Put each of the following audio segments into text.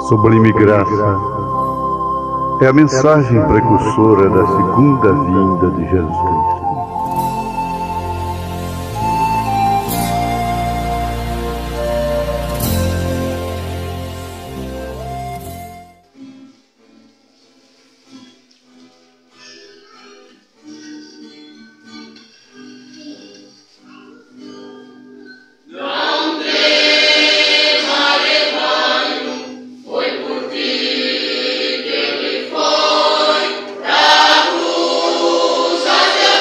Sublime graça é a mensagem precursora da segunda vinda de Jesus Cristo. Foi pra cruz até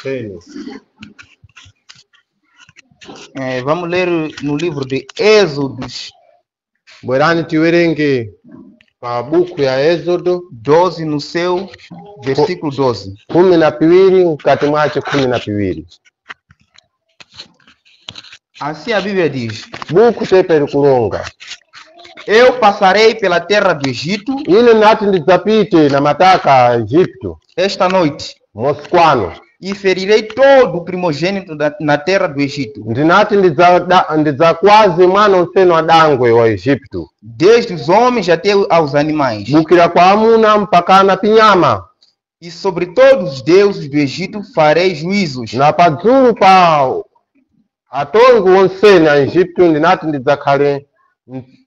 Sim. Vamos ler no livro de Êxodos Bwerani tiwerenge pa buku ya Êxodo 12, no seu versículo 12. 12 mkati mwace 12. Assim a Bíblia diz: Buku tepe likulonga Eu passarei pela terra do Egito ine nati ndidzapite na mataka a Egipto esta noite mosikwano e ferirei todo o primogênito na terra do Egito, ndinati ndidzakwaze mwana onsenu adangwe wa Egipto, desde os homens até aos animais, bukira kwa amuna mpakana pinyama, e sobre todos os deuses do Egito farei juízos. na padzulu pa atongi wonsene a Egipto ndinati ndidzakhale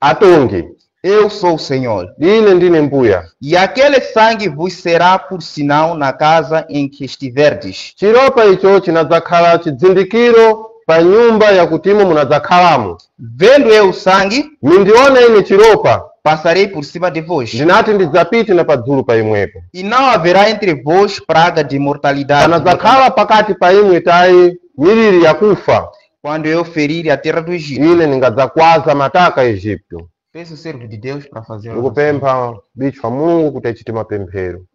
atongi. Eu sou o Senhor. Ine ndine mbuya. E aquele sangue vos será por sinal na casa em que estiverdes. Chiropa icho chinadzakhala chidzindikiro pa nyumba ya kutimo munadzakhalamo. Vendo eu o sangue, mindiona ine chiropa, passarei por cima de vós, ndinati ndidzapite na padzulu pa imwepo. e não haverá entre vós praga de mortalidade, panadzakhala pakati pa imwe tayi miliri yakufa, quando eu ferir a terra do Egito. ine ningadzakwaza mataka a Egipto. Peço o servo de Deus para fazer a oração. Ndikupempha bicho pa Mulungu kuti achite mapemphero.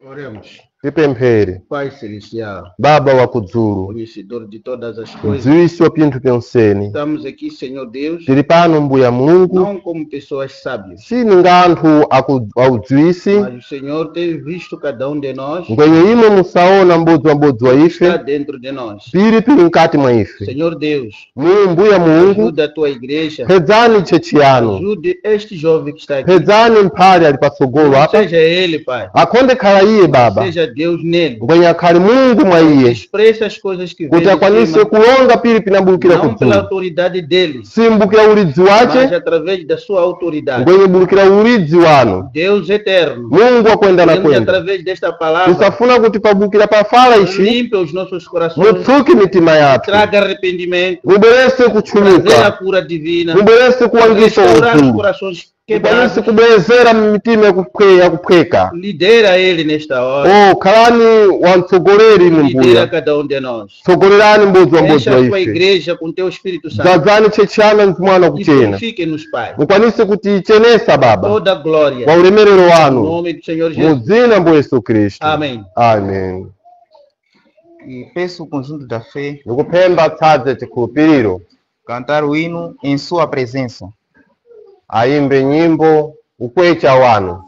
Oremos. Tipemphere. Pai Celestial, Baba wa kudzulu, conhecedor de todas as coisas, mdziwisi wa pinthu pyonseni, estamos aqui, Senhor Deus, tili pano mbuya Mulungu, não como pessoas sábias, sininga anthu audziwisi, mas o Senhor tem visto cada um de nós, ngwenye imwe musaona m'bodzi wa está ife, dentro de nós. pili mkati mwa ife. Senhor Deus, Mbuya Mulungu, ajuda a tua igreja, phedzani tchechi yanu, ajude este jovem que está aqui, phedzani mphale ali patsogolo não apa, seja ele, Pai, akhonde khala iye Baba, seja Deus nele, ngwenye akhali Mulungu mwa iye, expressa as coisas que vem kuti de akwanise cima, kulonga pili pinabulukira não pela kudzulu, autoridade dele, simbukira ulidzi mas wace, através da sua autoridade. ngwenye bulukira ulidzi wanu. Deus eterno, Mulungu akwenda na queremos kwenda, através desta palavra tisafuna kuti pabukira pa fala ishi limpe os nossos corações, mutsuke mitima yathu, traga arrependimento, mubwerese trazer a kutchuluka, cura divina, mubwerese kuwangisa restaurar os ukulu, corações mukwanise quebrados. kubwezera mitima yakuphweka. Lidera ele nesta hora, Khalani wamtsogoleri inu lidera mbuya, cada um de nós. tsogolerani m'bodzi Encha wa a tua ife, igreja com teu Espírito Santo dzadzani tchetchana mzimwana e kuchena, purifique-nos, Pai. mukwanise kutichenesa Baba Toda a glória, wa ulemerero no wanu, nome do Senhor Jesus. mudzina mbu Yesu Kristu. Amém. Amen. E peço o conjunto da fé Ndikupempha tsadze chikhulupiriro cantar o hino em sua presença. ayimbe nyimbo ukwecha wanu.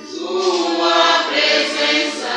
Sua presença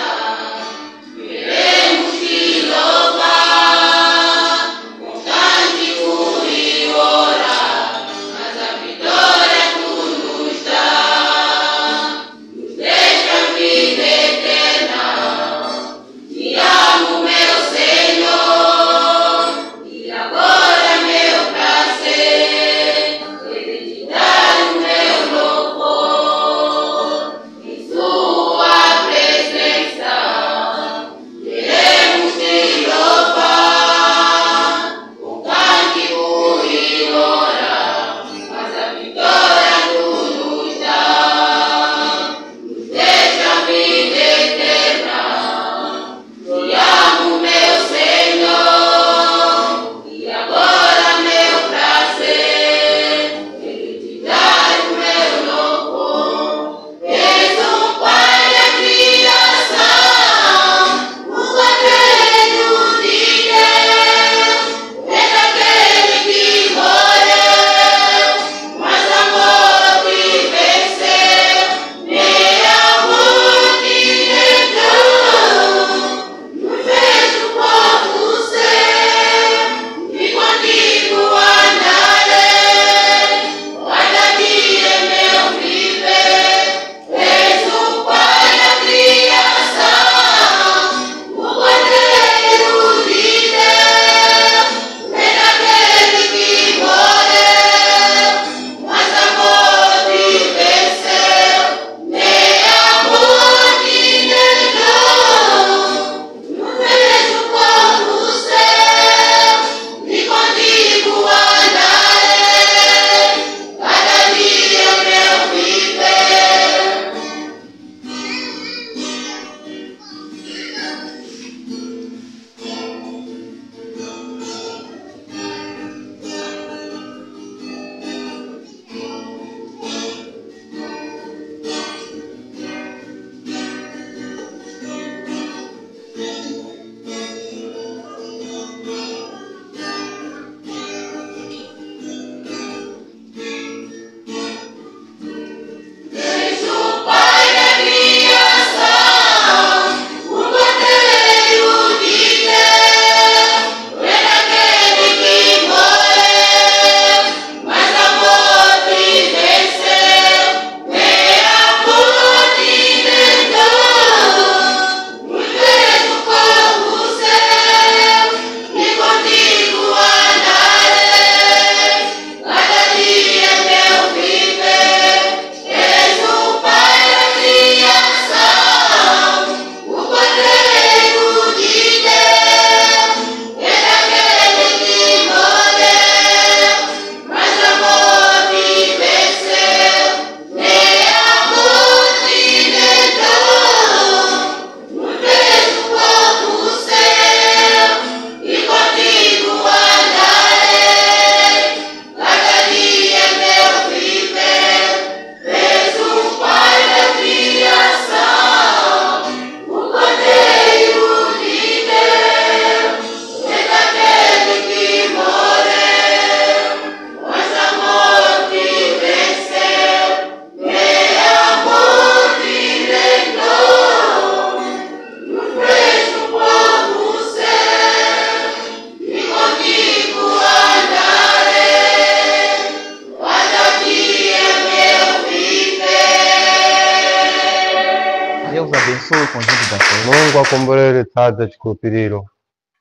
abençoe o conjunto da fé Mungu akombolere tsadza chikhulupiriro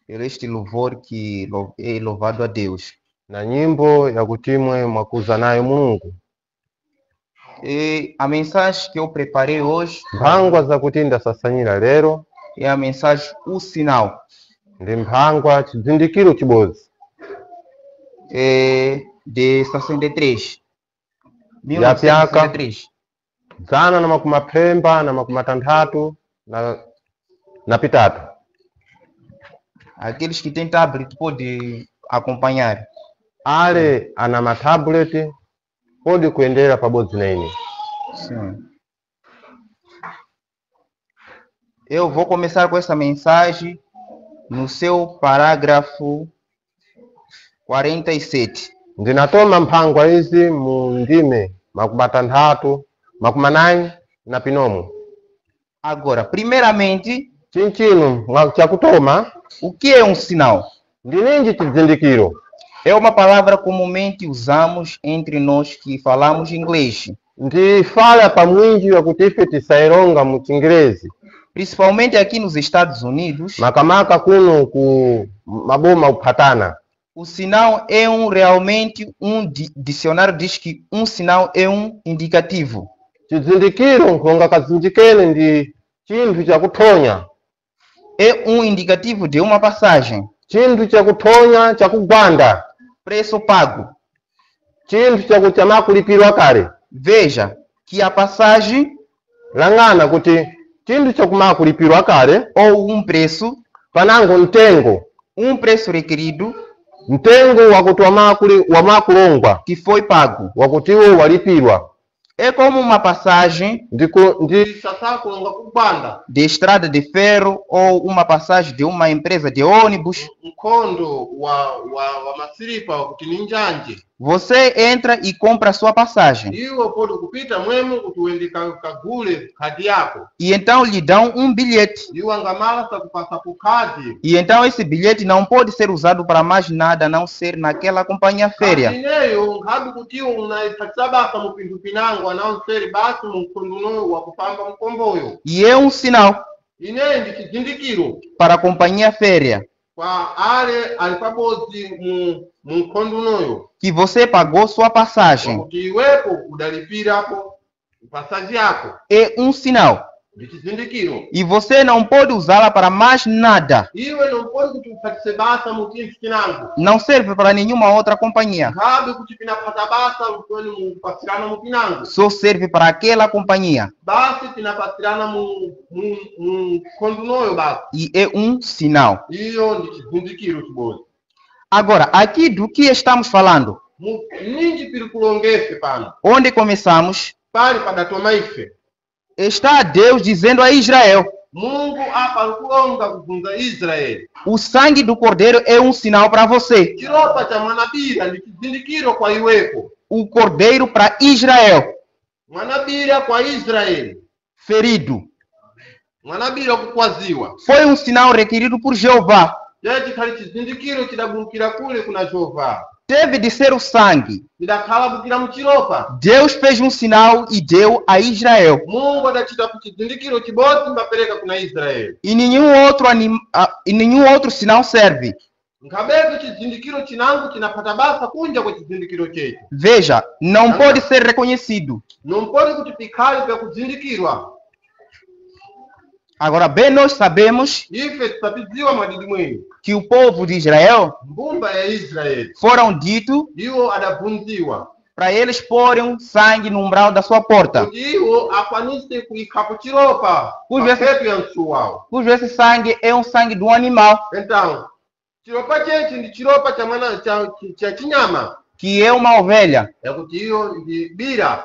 por este louvor que é louvado a Deus. na nyimbo yakutimwe mwakuza nayo Mulungu. E a mensagem que eu preparei hoje Mphangwa zakuti ndasasanyira lero é a mensagem O Sinal. ndi mphangwa chizindikiro chibodzi É de 63. Ya piaka. 1963. 160 na pitatu. Aqueles que têm tablet podem acompanhar. Ale ana matabuleti pode kuendera pabodzi na ine. Sim. Eu vou começar com essa mensagem no seu parágrafo 47. Ndinatoma mphangwa izi mu ndime 63 na pinomo. Agora, primeiramente, Chinchino chakutoma o que é um sinal? ndi ninji chizindikiro. É uma palavra comumente usamos entre nós que falamos inglês, Ndi fala pamwinji wakuti ife tisaironga mu Chingerezi. principalmente aqui nos Estados Unidos. Makamaka kuno ku maboma uphatana. O sinal é realmente dicionário diz que um sinal é indicativo. Chizindikiro nkhonga kazindikene ndi chinthu chakuthonya. É indicativo de uma passagem, Chinthu chakuthonya chakugwanda. preço pago. Chinthu chakuchama kulipirwa kale. Veja que a passagem Lang'ana kuti chinthu chakumaka kulipirwa kale ou preço, panango mtengo. preço requerido Mtengo wakuti wamakulongwa que foi pago. wakuti iwo walipirwa. É como uma passagem Ndi sasakulonga kugwanda. de estrada de ferro ou uma passagem de uma empresa de ônibus. Mkondo wa masiripa wakuti ni njanje. Você entra e compra a sua passagem. Iwo pode kupita mwemu kuti uende kagule kadi yako. E então lhe dão bilhete. Iwo angamala sakupasa ku kadi. E então esse bilhete não pode ser usado para mais nada a não ser naquela companhia férrea. Ineyo nghabi kuti iwo unaipatsa basa mupindu pinango anaonseri basi mumkondo unoyo wakupamba mkomboyo. E é sinal Ineyo ndi chizindikiro para a companhia férrea kwa ale alipabodzi mumkondo unoyo. que você pagou sua passagem. Wakuti iwepo udalipirapo pasaji yako. É sinal. Ndi chizindikiro. E você não pode usá-la para mais nada. Iwe nompodi kuti upatise basa muchinthu chinango. Não serve para nenhuma outra companhia. Ngabe kuti pinapata basa mukweni mupasirana mupinango. Só serve para aquela companhia. Basi pinapasirana mkondo unoyo basi. E é sinal. Iyo ndi chizindikiro chibodzi. Agora, aqui do que estamos falando? Ninji piri kulongese pano. Onde começamos? Pali padatoma ife. Está Deus dizendo a Israel: Mungu apa kulonga kubvunza Israeli. o sangue do cordeiro é sinal para você. Chiropa cha mwanabira ndi chizindikiro kwa iwepo. O cordeiro para Israel, Mwanabira kwa Israeli. ferido. Mwanabira kukwaziwa. Foi sinal requerido por Jeová. Jechi khali chizindikiro chidabukira kule kuna Jehová. Teve de ser o sangue. Chidakhala bukira muchiropa. Deus fez sinal e deu a Israel. Mungu adachita chizindikiro chibodzi mbapereka kuna Israeli. E nenhum outro sinal serve. Nkhabezo chizindikiro chinango chinapata basa kunja kwa chizindikiro chetu. Veja, não pode ser reconhecido. Nompodi kuti pikhale pya kuzindikirwa. Agora, bem nós sabemos Ife tisapidziwa madidi mwini. que o povo de Israel Mbumba ya Israeli. foram ditos Iwo adabvunziwa. para eles porem sangue no umbral da sua porta. Kuti iwo akwanise kuikhapo chiropa. Kuja- Papetu ya msu wawo. Cujo esse sangue é sangue de animal, Então, chiropa chechi ndi chiropa cha chinyama. que é uma ovelha. Yakuti iyo ndi bira.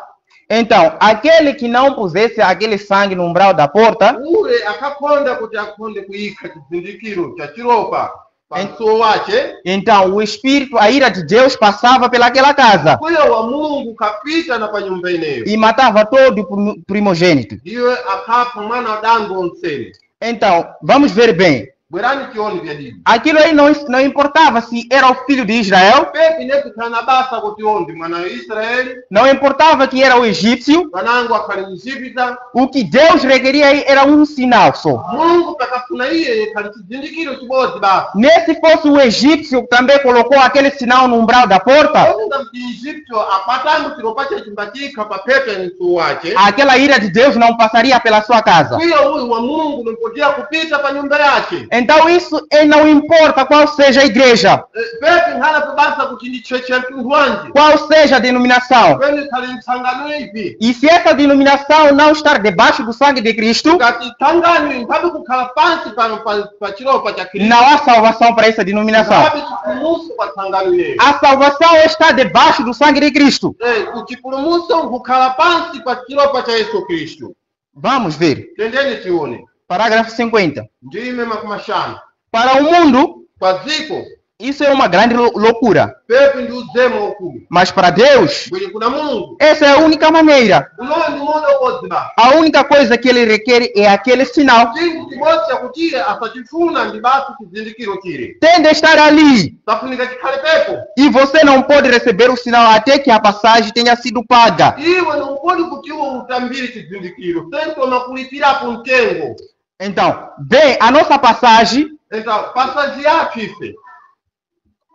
Então, aquele que não pusesse aquele sangue no umbral da porta, Ule akakonda kuti akonde kuikha chizindikiro cha chiropa pa msuwo wache. então o espírito, a ira de Deus passava pelaquela casa Mkwiyo wa Mulungu kapita na pa nyumba ineyo. e matava todo o primogênito. Iwe akapha mwana wa dango onsene. Então, vamos ver bem. bwerani tione vya dini Aquilo aí não importava se era o filho de Israel, pepi nekutana basa kuti ondi mwana wa Israeli não importava que era o egípcio. mwanangu akhali mzipita O que Deus requeria aí era um sinal só. Mungu pakafuna iye khali chizindikiro chibodzi basa Nem se fosse o egípcio que também colocou aquele sinal no umbral da porta, okunga mti Egypto apatangu chiropa cha chimbachika papepe mtu wache aquela ira de Deus não passaria pela sua casa. kwiyo uyu wa Mungu nimpodia kupita pa nyumba yake Então isso não importa qual seja a igreja, pepi nkhana pabasa kuti ndicheche mtundu wanje qual seja a denominação. kweni khali msangano ipi E se essa denominação não estar debaixo do sangue de Cristo, ngati tangano mphabe kukhala pansi pano pa chiropa cha Kristo não há salvação para essa denominação. mphabe chipulumuso pa tangano iyeyo A salvação está debaixo do sangue de Cristo. kuchipulumuso nkukhala pansi pa chiropa cha Yesu Kristo Vamos ver. tendeni tione Parágrafo 50. ndime makumashanu Para o mundo, kwa dziko isso é uma grande loucura. pepi ndi uzemo ukulu Mas para Deus, bwino kuna Mulungu essa é a única maneira. ulowo ndi moyo ubodzi basi A única coisa que ele requer é aquele sinal. chinthu chimodzi chakutire asachifuna ndi basi chizindikiro chire Tem de estar ali. tafunika chikhale pepo E você não pode receber o sinal até que a passagem tenha sido paga. iwe nukodi kuti iwe utambire chizindikiro sentoma kulipirapo mtengo Então, bem, a nossa passagem então pasaji yathu ife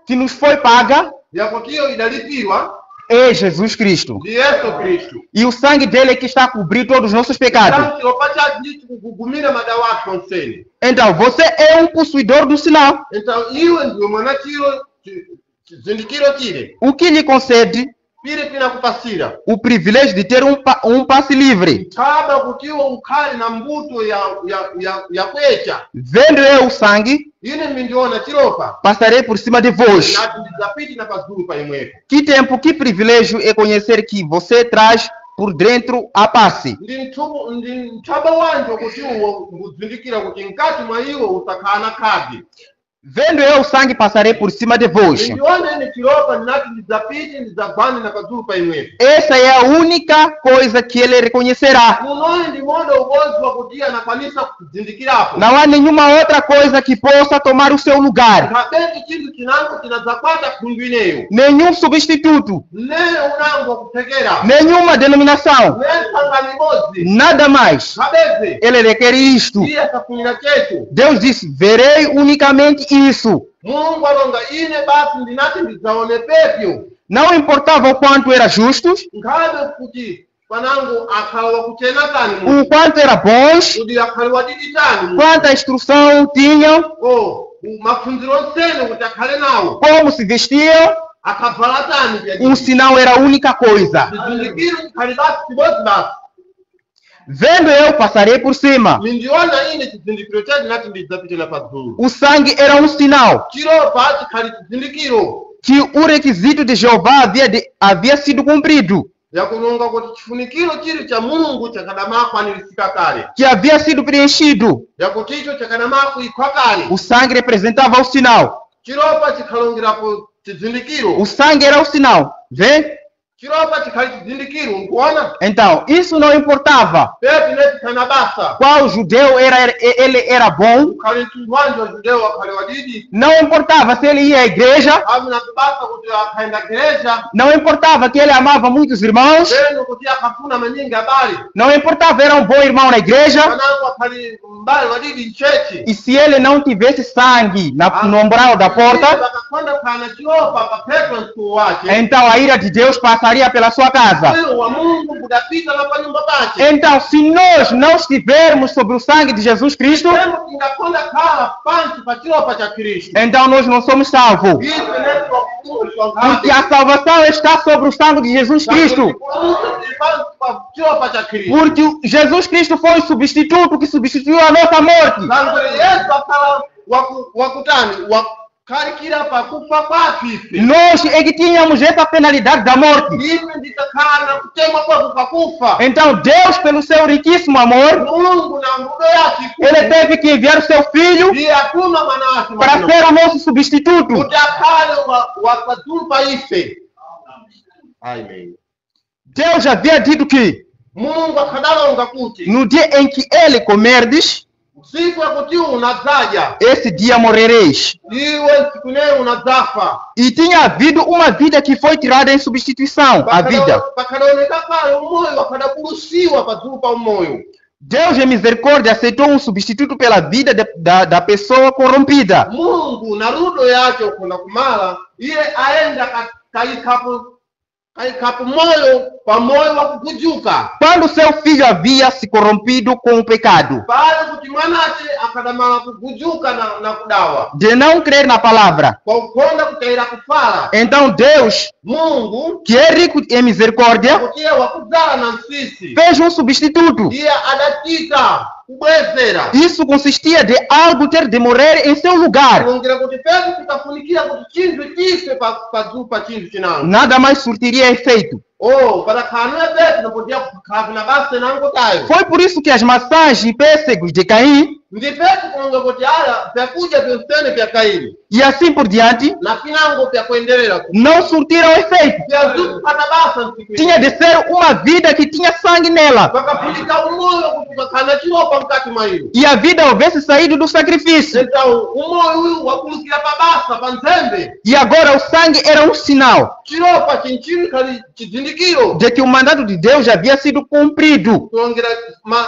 que nos foi paga yakuti iyo idalipirwa é Jesus Cristo. ndi Yesu Kristu E o sangue dele é que está a cobrir todos os nossos pecados. então chiropa chake ndichi kugugumira madawa athu onsene Então, você é um possuidor do sinal. então iwe ndiwe mwana chiro chizindikiro chire O que lhe concede pire pinakupasira o privilégio de ter um passe livre. khaba kuti iwe ukhale na mbuto ya kwecha Vendo eu o sangue, ine mindiona chiropa passarei por cima de vós. nati ndizapiti na pazulu pa imwepo Que tempo, que privilégio é conhecer que você traz por dentro a passe. ndi mthaba wanje kuti uwo nguzindikira kuti mkati mwa iwo usakhala na khadi Vendo eu o sangue, passarei por cima de vós. ndiona ine chiropa ndinati ndizapite ndizagwane na pazulu pa imwepo Essa é a única coisa que ele reconhecerá. munoyi ndi moda ubodzi wakuti anakwanisa kuzindikirapo Não há nenhuma outra coisa que possa tomar o seu lugar. ngapeti chinthu chinango chinazakwata khungu ineyo Nenhum substituto, ne unango wakuthekera nenhuma denominação, ne sangano ibodzi nada mais. ngabeze Ele requer isto. iye asafunira chetu Deus disse: verei unicamente isso. mulungu alonga ine basi ndinati ndidzaone pepyo Não importava o quanto era justos, nkhabe kuti panango akhala wakuchena tani munthu o quanto era bons, kuti akhale wadidi tani munthu quanta instrução tinham, maphunziro onsene kuti akhale nawo como se vestiam. akhavala tani O sinal era a única coisa. chizindikiro chikhali basi chibodzi basi Vendo eu, passarei por cima. mindiona ine chizindikiro chachi ndinati ndidzapitira padzulu O sangue era um sinal chiropa chikhali chizindikiro que o requisito de Jeová havia sido cumprido, yakulonga kuti chifunikiro chiri cha mulungu chakadamakwanirisika kale que havia sido preenchido. yakuti icho chakadamakuikhwa kale O sangue representava o sinal. chiropa chikhalongerapo chizindikiro O sangue era o sinal. Vê? chiropa chikhali chizindikiro nkuona Então, isso não importava pepi netikhana basa qual judeu ele era bom. ukhali mtundu wanje wa judeu akhali wadidi Não importava se ele ia à igreja. amuna kubasa kuti akhaenda gereja Não importava que ele amava muitos irmãos. peno kuti akhafuna manyingi abali Não importava, era um bom irmão na igreja. panango akhali mbali wadidi mchechi E se ele não tivesse sangue no umbral da porta, akakonda khana chiropa papetwa mkuu wake então a ira de Deus passaria pela sua casa. moyo wa mungu budapita na pa nyumba pake Então, se nós não estivermos sobre o sangue de Jesus Cristo, temo tingakonda khala pansi pa chiropa cha Kristo então nós não somos salvos. ife netwa kufunswa Porque a salvação está sobre o sangue de Jesus Cristo. chiropa cha Kristo Porque Jesus Cristo foi o substituto que substituiu a nossa morte. ngangwe yesu akhala wakutani wakhalikira pakufa kwathu ife Nós é que tínhamos essa penalidade da morte. ife ndikakhala na kutemwa kwaku pakufa Então Deus, pelo seu riquíssimo amor, mulungu na mbudo yake ele teve que enviar o seu filho ndiye atuma mwana wake para mwana ser o nosso substituto. kuti akhale wapadzulu pa ife amen Deus havia dito que mulungu akhadalonga kuti no dia em que ele comerdes, siku yakuti unadzaja esse dia morrereis. iwe siku ineyo unadzafa. E tinha havido uma vida que foi tirada em substituição à vida. Pakadaoneka kale umoyo wakadabulusiwa padzulu pa umoyo. Deus em misericórdia aceitou um substituto pela vida da pessoa corrompida. Mungu na rudo yake ukunda kumala iye aenda kaikapo moyo pa moyo wa kukujuka. Quando seu filho havia se corrompido com o pecado, Pale kuti mwanache akadamala kukujuka na kudawa de não crer na palavra, kwa ukonda kutaira kufala, então Deus, Mungu que é rico em misericórdia, kuti wakudzala na nsisi fez um substituto. iye adachita kubwezera. Isso consistia de algo ter de morrer em seu lugar. Kulongira kuti petu tikafunikira kuti chinthu chife padzulu pa chinthu chinango. Nada mais surtiria efeito. Para kanu ebetu napodia kukhavina basa nangotayo. Foi por isso que as maçãs e pêssegos de Caim, Ndi petu kulonga kuti aya vyakudya vyonsene vya Kaini e assim por diante, na finango vya kuendelera não surtiram efeito. vyazikupata basa nsiku Tinha de ser uma vida que tinha sangue nela. pakafunika umoyo kuti pakhana chiropa mkati mwa iyo. E a vida houvesse saído do sacrifício. Então umoyo uyu wakulukira pa basa pa nzembe. E agora o sangue era um sinal Chiropa chinchini khali chizindikiro de que o mandato de Deus já havia sido cumprido. kulongira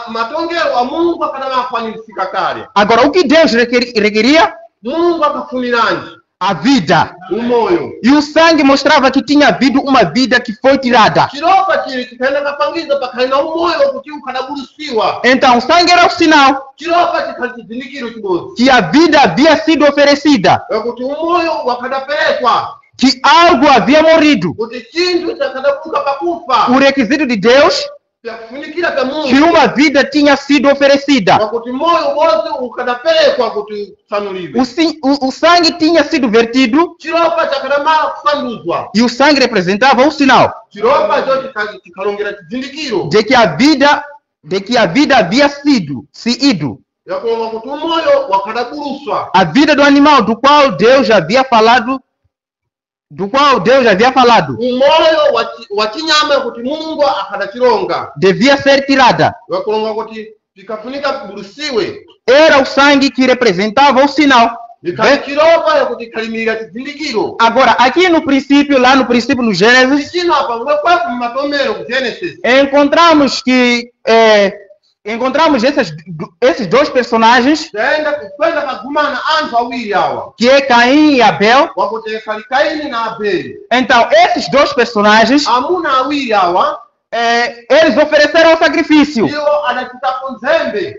matongero a Mungu akadamakwanirisika kale. Agora, o que Deus requeria? Mungu akafuniranji A vida. umoyo. E o sangue mostrava que tinha havido uma vida que foi tirada. Chiropa chili chikaenda kapangiza pakhalina umoyo kuti ukhadabulusiwa. Então, o sangue era o sinal Chiropa chikhali chizindikiro chibodzi que a vida havia sido oferecida, kuti umoyo wakhadaperekwa, que algo havia morrido. kuti chinthu chakhadabuka pakufa. O requisito de Deus Vyakufunikira vya que Mungu uma vida tinha sido oferecida. wakuti moyo wose ukhadaperekwa kuti usanulidwe. O sangue tinha sido vertido Chiropa chakhadamala kusanduzwa. e o sangue representava um sinal Chiropa cho chikhalongera chizindikiro de que a vida havia se ido. yakulonga kuti umoyo wakhadabuluswa. A vida do animal do qual Deus já havia falado, Umoyo wa chinyama kuti Mungu akhadachilonga devia ser tirada. yakulonga kuti pikafunika bulusiwe. Era o sangue que representava o sinal. Ikhali chiropa yakuti ikhalimira chizindikiro. Agora, aqui no princípio, lá no princípio, no Gênesis, Chino apa mwekwepo mmatomero ku Genesis encontramos que esses dois personagens, kwenda kagumana anthu awiri awa que é Caim e Abel. wakuti ikhali Kaini na Abeli. Então, esses dois personagens, Amuna awiri awa eles ofereceram o sacrifício. iwo adachitapo nzembe.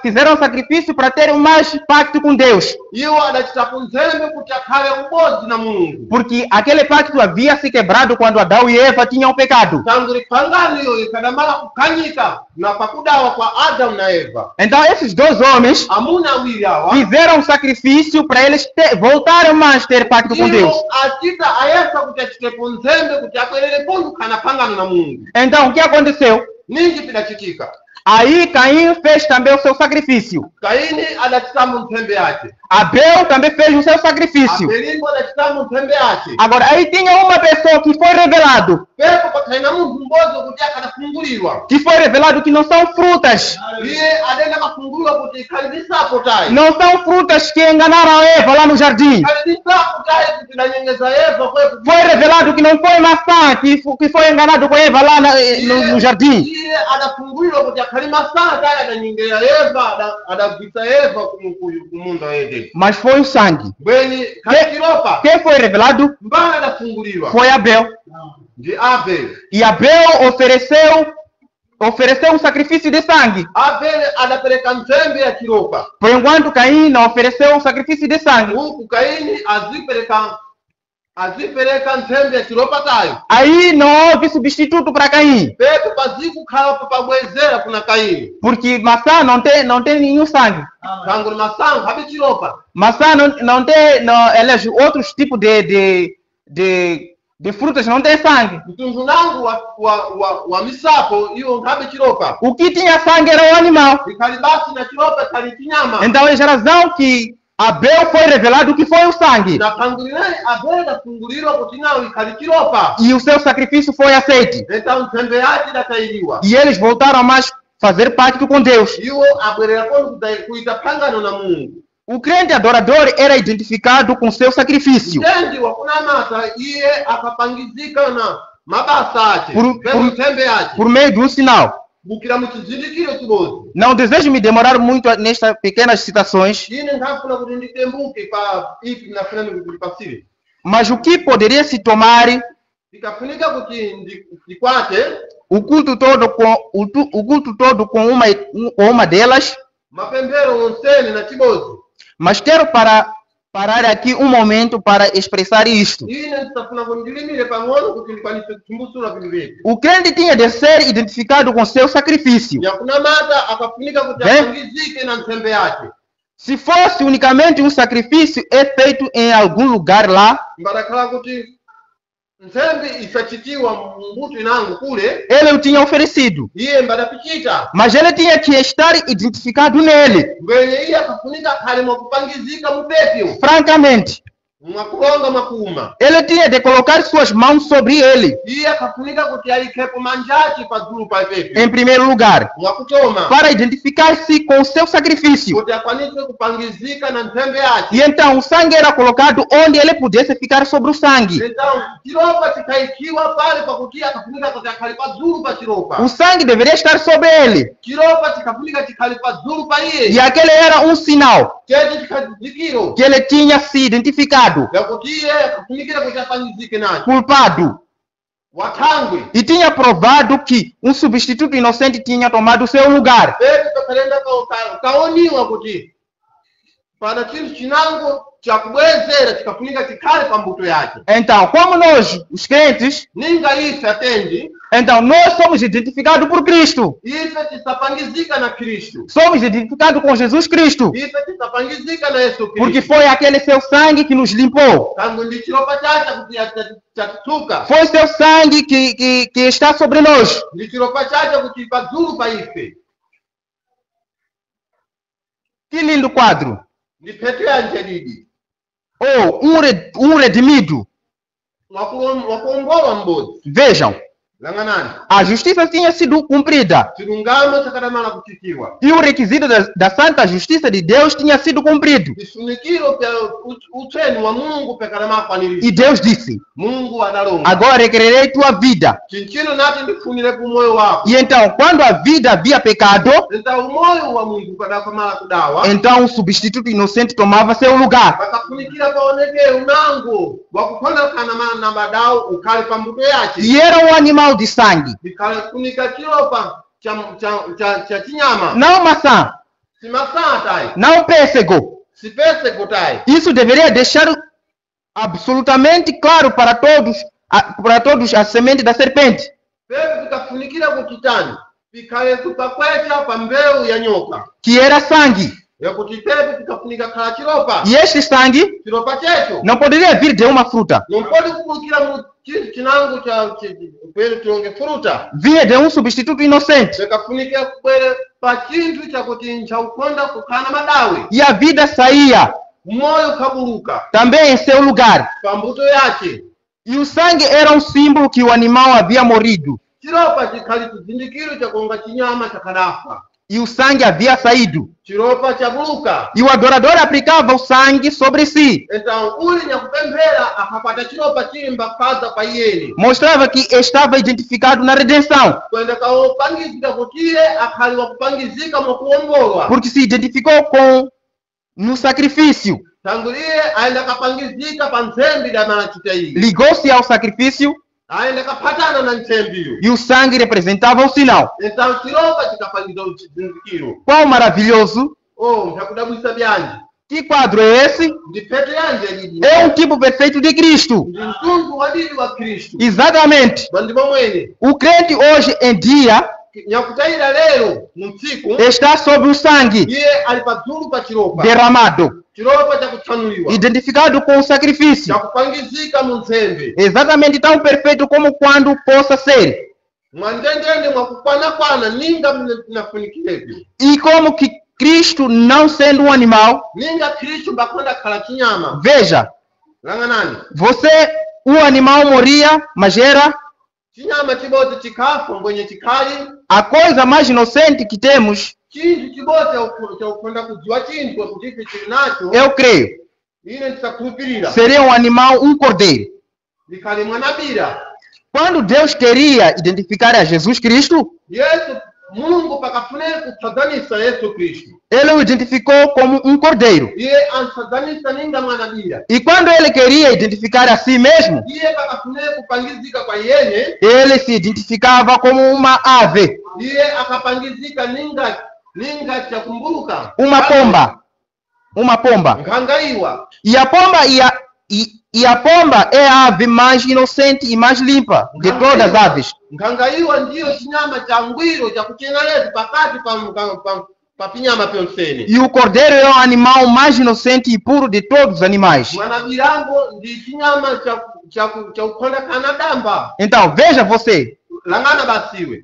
Fizeram sacrifício para ter mais pacto com Deus. Iwo adachitapo nzembe kuti akhale umodzi na Mulungu. Porque aquele pacto havia se quebrado quando Adão e Eva tinham pecado. Tangu pangano ikadamala kukhanyika na pakudawa kwa Adamu na Eva. Então, esses dois homens Amuna awiri awa fizeram sacrifício para eles voltarem mais a ter pacto com Deus. iwo achita ayesa kuti achitepo nzembe kuti abwererepo ndukhana pangano na Mulungu. Então, o que aconteceu? Ninji pidachitika. Aí Caim fez também o seu sacrifício. Kaini adachitamu nzembe yake. Abel também fez o seu sacrifício. Abelingo adachitamu nzembe yake. Agora, aí tinha uma pessoa que foi revelado. Pepo pakhaina munthu mmodzi kuti akadafungulirwa. Que foi revelado que não são frutas. Iye adenda kafungulirwa kuti ikhali ndi sapo tayi. Não são frutas que enganaram Eva lá no jardim. Ikhali ndi sapo tayi kuti idanyengeza Eva kwepo. Foi revelado que não foi maçã que foi enganado com Eva lá no jardim. Iye adafungulirwa kuti akhali masana tayi adanyengera Eva adabvisa Eva kumunda wa Edeni. Mas foi o sangue. Bweni khali chiropa. Quem foi revelado Mbana adafungulirwa. foi Abel. Ndi Abel. E Abel ofereceu um sacrifício de sangue. Abel adapereka nzembe ya chiropa. Por enquanto Caim não ofereceu um sacrifício de sangue. Huku Kaini azipereka nzembe ya chiropa tayo. Aí não houve substituto para Caim. Pepo pazikukhala papabwezera kuna Kaini. Porque maçã não tem nenhum sangue. Tangu ni masango habe chiropa. Maçã não tem, aliás, outros tipos de frutas não tem sangue. Mtundu nangu wa misapo iyo habe chiropa. O que tinha sangue era o animal. Ikali basi na chiropa ikali chinyama. Então, é a razão que Abel foi revelado que foi o sangue. Na kangulinaye Abel afungulirwa kuti nawo ikali chiropa. E o seu sacrifício foi aceito. Então nzembe yake idakailiwa. E eles voltaram mais fazer pacto com Deus. iwo abwerera kono kuita pangano na Mungu. O crente adorador era identificado com seu sacrifício. Mtendi wakunamata iye akapangizika na mabasa ake pelo nsembe ake Por meio de um sinal. bukira mu chizindikiro chibozi. Não desejo me demorar muito nestas pequenas citações, Ine nkhafuna kuti nditembuke pa ifi nafunani kuti ndipasire. mas o que poderia se tomar Tikafunika kuti ndikwate o culto todo com uma delas, mapemphero onsene na chibozi. mas quero parar aqui um momento para expressar isto. Ine ndisafuna kuti ndilimire pang'ono kuti ndikwanise kuchimbusula vinthu vyetu. O crente tinha de ser identificado com seu sacrifício. Yakunamata akafunika kuti apangizike na nsembe yake. Se fosse unicamente um sacrifício é feito em algum lugar lá, Mbadakhala kuti nsembe isachitiwa mbuto inangu kule, ele o tinha oferecido. iye mbadapichita. Mas ele tinha que estar identificado nele, Ngwenye iye akafunika khali mwakupangizika mupepyo. francamente. Mwakulonga makuma. Ele tinha de colocar suas mãos sobre ele, Iye akafunika kuti alikhepo manjachi padzulu pa pepyo. em primeiro lugar, Mwakutoma. para identificar-se com o seu sacrifício. Kuti akwanise kupangizika na nsembe yake. E então o sangue era colocado onde ele pudesse ficar sobre o sangue. Então, chiropa chikaikiwa pale pakuti akafunika kuti akhali padzulu pa chiropa. O sangue deveria estar sobre ele. Chiropa chikafunika chikhali padzulu pa E iye. aquele era um sinal Chete chikhazikiro. que ele tinha se identificado, Yakuti iye akafunikira kuti apangizike nacho. culpado. Wathangwe. E tinha provado que um substituto inocente tinha tomado seu lugar. Pepe pakalenda kaoniwa kuti pana chinthu chinango chakubwezera chikafunika chikhale pa mbuto yake. Então, como nós, os crentes, Ninga ife atendi, então nós somos identificados por Cristo. ife tisapangizika na Kristu. Somos identificados com Jesus Cristo. Ife tisapangizika na Yesu Porque Kristu. foi aquele seu sangue que nos limpou. Tangu ndi chiropa chacha kuti chatitsuka. Foi seu sangue que está sobre nós. Ndi chiropa chacha kuti padzulu pa ife. Que lindo quadro. Ndi pheto yanje lidi. Oh, um redimido. Wakuombola m'bodzi. Vejam, Lang'anani. a justiça tinha sido cumprida. Chilungamo chakatamala kuchitiwa. E o requisito da santa justiça de Deus tinha sido cumprido. Vifunikiro pya utseni wa Mungu pekatamala kwaniriza. E Deus disse: Mungu analonga. agora requererei tua vida. Chinchino nati ndifunire ku moyo wako. E então, quando a vida havia pecado, Nta umoyo wa Mungu kadakamala kudawa. então o substituto inocente tomava seu lugar. Pakafunikira paoneke unango wakukhonekana na madawu ukhale pa mbuto yake. E era um animal de sangue, Kufunika chiropa cha chinyama. não maçã, Simasaa tayi. não pêssego. Sipese kutayi. Isso deveria deixar absolutamente claro para todos a semente da serpente. Pepe pikafunikira kuchitani. Pikhale kupakwecha pa mbewu ya nyoka. Que era sangue. Yakuti pepe pikafunika khala chiropa. E este sangue Chiropa checho. não poderia vir de uma fruta, Nompodi kupulukira mu chinango cha kweli tionge fruta. vinha de um substituto inocente. Pikafunika kubwere pa chinthu chakuti nchaukonda kukhana madawi. E a vida saía Moyo kabuluka também em seu lugar. pa mbuto yake. E o sangue era um símbolo que o animal havia morrido. Chiropa chikhali chizindikiro chakonga chinyama chakadafa. E o sangue havia saído. Chiropa chabuluka. E o adorador aplicava o sangue sobre si. Então uli nyakupemphera akapata chiropa chimba paza pa iyeni. Mostrava que estava identificado na redenção. Kwenda kaopangizika kuti iye akhali wakupangizika mwakuombolwa. Porque se identificou no sacrifício. Tangu iye aenda kapangizika pa nsembe damanachita iyi. Ligou-se ao sacrifício Aenda kaphatana na nsembiyo. e o sangue representava o sinal. Então chiropa chikapangiza chizindikiro. Quão maravilhoso! Oh, ntakudabwisa byanji. Que quadro é esse? Ndi pheto yanje lidi. É um tipo perfeito de Cristo. Ndi mtundu wadidi wa Kristu. Exatamente. Bandimo mwene. O crente hoje em dia Nyakutayira lero mu ntsiku. está sobre o sangue Iye ali padzulu pa chiropa. derramado, Chiropa chakutsanuliwa. identificado com o sacrifício. Chakupangizika mu nsembe. Exatamente tão perfeito como quando possa ser. Mwandendende mwakukwanakwana ninga mnafunikirevyo. E como que Cristo, não sendo um animal, Ninga Kristu mbakonda khala chinyama. veja, Lang'anani. o animal morria, mas era chinyama chibodzi chikafa mbwenye chikali a coisa mais inocente que temos, chinthu chibodzi chakukonda kudziwa chinthu kuti ife chili nacho eu creio, ine ndisakhulupirira seria um animal, um cordeiro. likhali mwanabira. Quando Deus queria identificar a Jesus Cristo, Yesu Mulungu pakafune kutsadzanisa Yesu Kristu, ele o identificou como um cordeiro. iye ansadzanisa ninga mwanabira. E quando ele queria identificar a si mesmo, Iye pakafune kupangizika kwa yene, ele se identificava como uma ave, iye akapangizika ninga chakumbuka uma pomba. Uma pomba. nkhangaiwa. E a pomba é a ave mais inocente e mais limpa de todas as aves. Nkhangaiwa ndiyo chinyama cha ngwiro chakuchengereza pakati pa pinyama pyonsene. E o cordeiro é o animal mais inocente e puro de todos os animais. Mwanabirango ndi chinyama chakukonda kana damba. Então, veja você, Langana basiwe.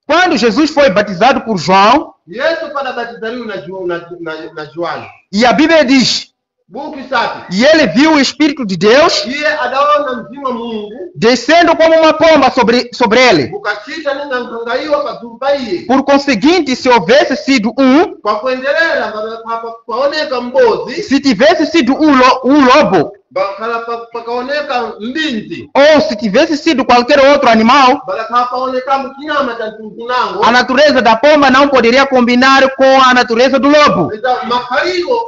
quando Jesus foi batizado por João, Yesu padabatizaliwa na João. e a Bíblia diz, Buku safi. e ele viu o Espírito de Deus Iye adaona mzimu wa Mungu descendo como uma pomba sobre ele. ukachita ninga nkhangaiwa pazulu pa iye. Por conseguinte, se houvesse sido um, Kwa kuendelera paoneka mbozi, se tivesse sido um lobo, bakhala pakaoneka mbinzi, ou se tivesse sido qualquer outro animal, balakhala paoneka mchinyama cha mtungunango. a natureza da pomba não poderia combinar com a natureza do lobo. Makhaliro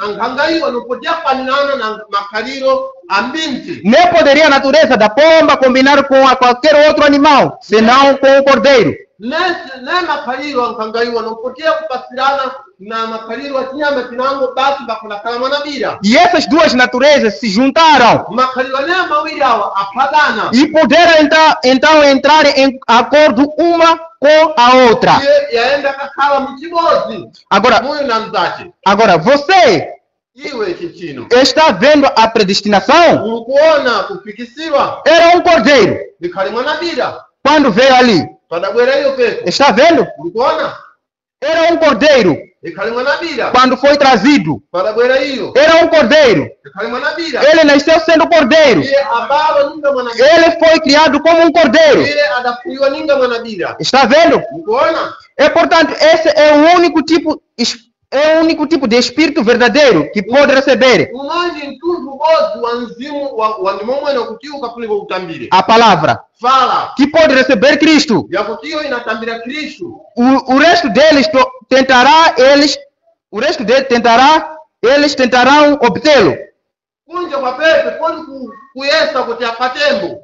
ankhangaiwa nopodia kufanana na makhaliro a mbinzi. Nem poderia a natureza da pomba combinar com a qualquer outro animal, senão com o cordeiro. Ne makhaliro ankhangaiwa nopodia kupasirana na makhaliro a chinyama chinango basi bakulakhala mwanabira. E essas duas naturezas se juntaram Makhaliro ne mawiri awa aphagana. e puderam então entrar em acordo uma com a outra. Iye yaenda kakhala muchibodzi. Agora, Muyo na mzache. você Iwe chichino. está vendo a predestinação? Ukuona kufikisiwa Era um cordeiro likhali mwanabira. quando veio ali. Padabwera iyo pepo. Está vendo? Ukuona Era um cordeiro likhali mwanabira. quando foi trazido. Padabwera iyo Era um cordeiro. likhali mwanabira. Ele nasceu sendo cordeiro. Iye abalo ninga mwanabira. Ele foi criado como um cordeiro. Iye adafuiwa ninga mwanabira. Está vendo? Ukuona E portanto, esse é o único tipo de espírito verdadeiro que pode receber umanji mtundu bodzi wa mzimu wa ndimomwene kuti ukafunika utambire. a palavra, Fala que pode receber Cristo. yakuti iyo inatambira Kristu. O resto deles eles tentarão obtê-lo Kunja kwa pepe poni kuyesa kuti apatembo.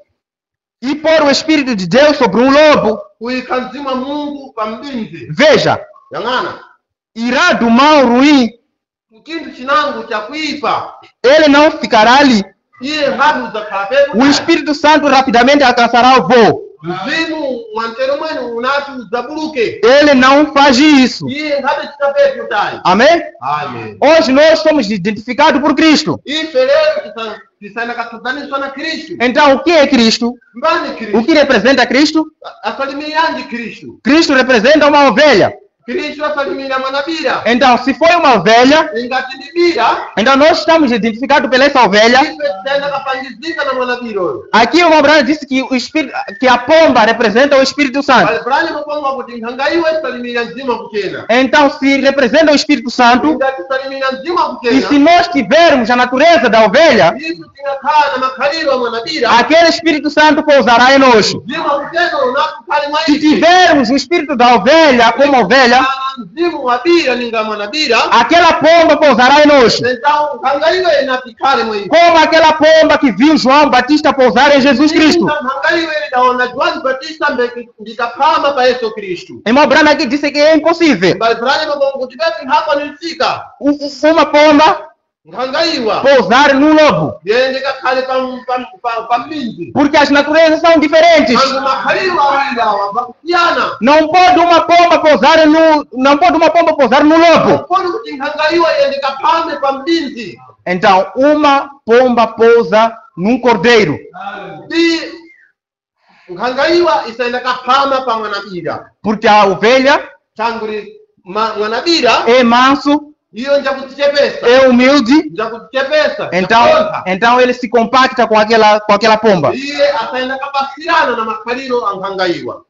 e pôr o Espírito de Deus sobre um lobo. Kuyika mzimu wa Mungu pa mbinzi. Veja, Yang'ana irá do mal ruim, chinthu chinango chakuipa. ele não ficará ali. Iye nkhabu zakhala pepo. O Espírito Santo rapidamente alcançará o voo. Mzimu mwantero mwene unati uzabuluke. Ele não faz isso. Iye nkhabe chitapepo tayi. Amém? Amen. Hoje nós somos identificados por Cristo. Ife lero tisana kasadaniswa na Kristu. Então, o que é Cristo? Mbani O Kristu? que representa Cristo? Asalimiyandi Kristu. Cristo representa uma ovelha. Kristu asalimira mwanabira. Então, se foi uma ovelha, Ingati ndibira. então nós estamos identificados pela essa ovelha. Ife titaenda kapangizika na mwanabira oyo. Aqui o Abraão disse que que a pomba representa o Espírito Santo. Pali mapanga kuti nkhangaiwe salimira mzima kuchena. Então, se representa o Espírito Santo, Ingati salimira mzima e se kuchena. nós tivermos a natureza da ovelha, Isu tingakhala na makhaliro a mwanabira. aquele Espírito Santo pousará em nós. Mzima kuchena unakukhali mwa Se ife. tivermos o Espírito da ovelha como ovelha, Mzimu wa bira ninga mwanabira. aquela pomba pousará em nós. Então nkhangaiwe inapikhale mwa ife. Como aquela pomba que viu João Batista pousar em Jesus Cristo. Nkhangaiwe idaona João Batista ndikaphama pa Yesu Kristu. Irmão Abraão aqui disse que é impossível. Mbalibrani mabongo kuti bepi hapa nilisika. Uma pomba Nkhangaiwa. pousar num lobo. Yende kakhale pa mbinzi. Porque as naturezas são diferentes. Mangu makhaliro awili awa bakutiyana. Não pode uma pomba pousar no lobo. Kodi kuti nkhangaiwa yende kaphame pa mbinzi. Então, uma pomba pousa num cordeiro. Ndi nkhangaiwa isaenda kaphama pa mwanabira. Porque a ovelha Tanguri mwanabira é manso Iyo njakutichepesa. é humilde, Njakutichepesa. então ele se compacta com aquela pomba. Iye asaenda kapasirana na makhaliro ankhangaiwa.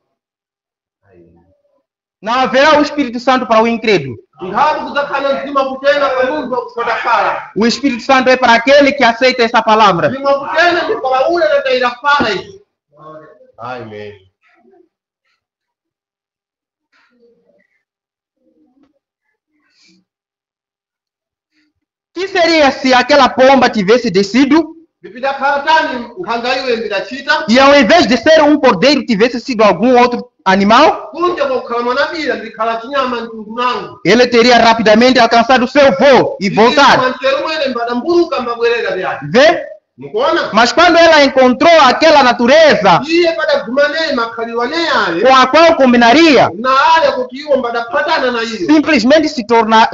Não haverá o Espírito Santo para o incrédulo. Ngati kudzakhala mzimu kutena kwa munthu wakusodakhala. O Espírito Santo é para aquele que aceita essa palavra. Mzimu kutena ndi kwa ule letaira fala izi. Amen. Que seria se aquela pomba tivesse descido Bipidakhala tani nkhangaiwe mbidachita. e ao invés de ser um cordeiro tivesse sido algum outro animal? Kunja kwa kukhala mwanabira ndikhala chinyama mtundu nangu. Ele teria rapidamente alcançado o seu voo e voltar. Mwanteru mwene mbadamburuka mbabwerera byake. Vê? Mukuona? Mas quando ela encontrou aquela natureza Iye padagumane makhalirwa ne ale. com a qual combinaria, Na ale kuti iwo mbadaphatana na iyo. simplesmente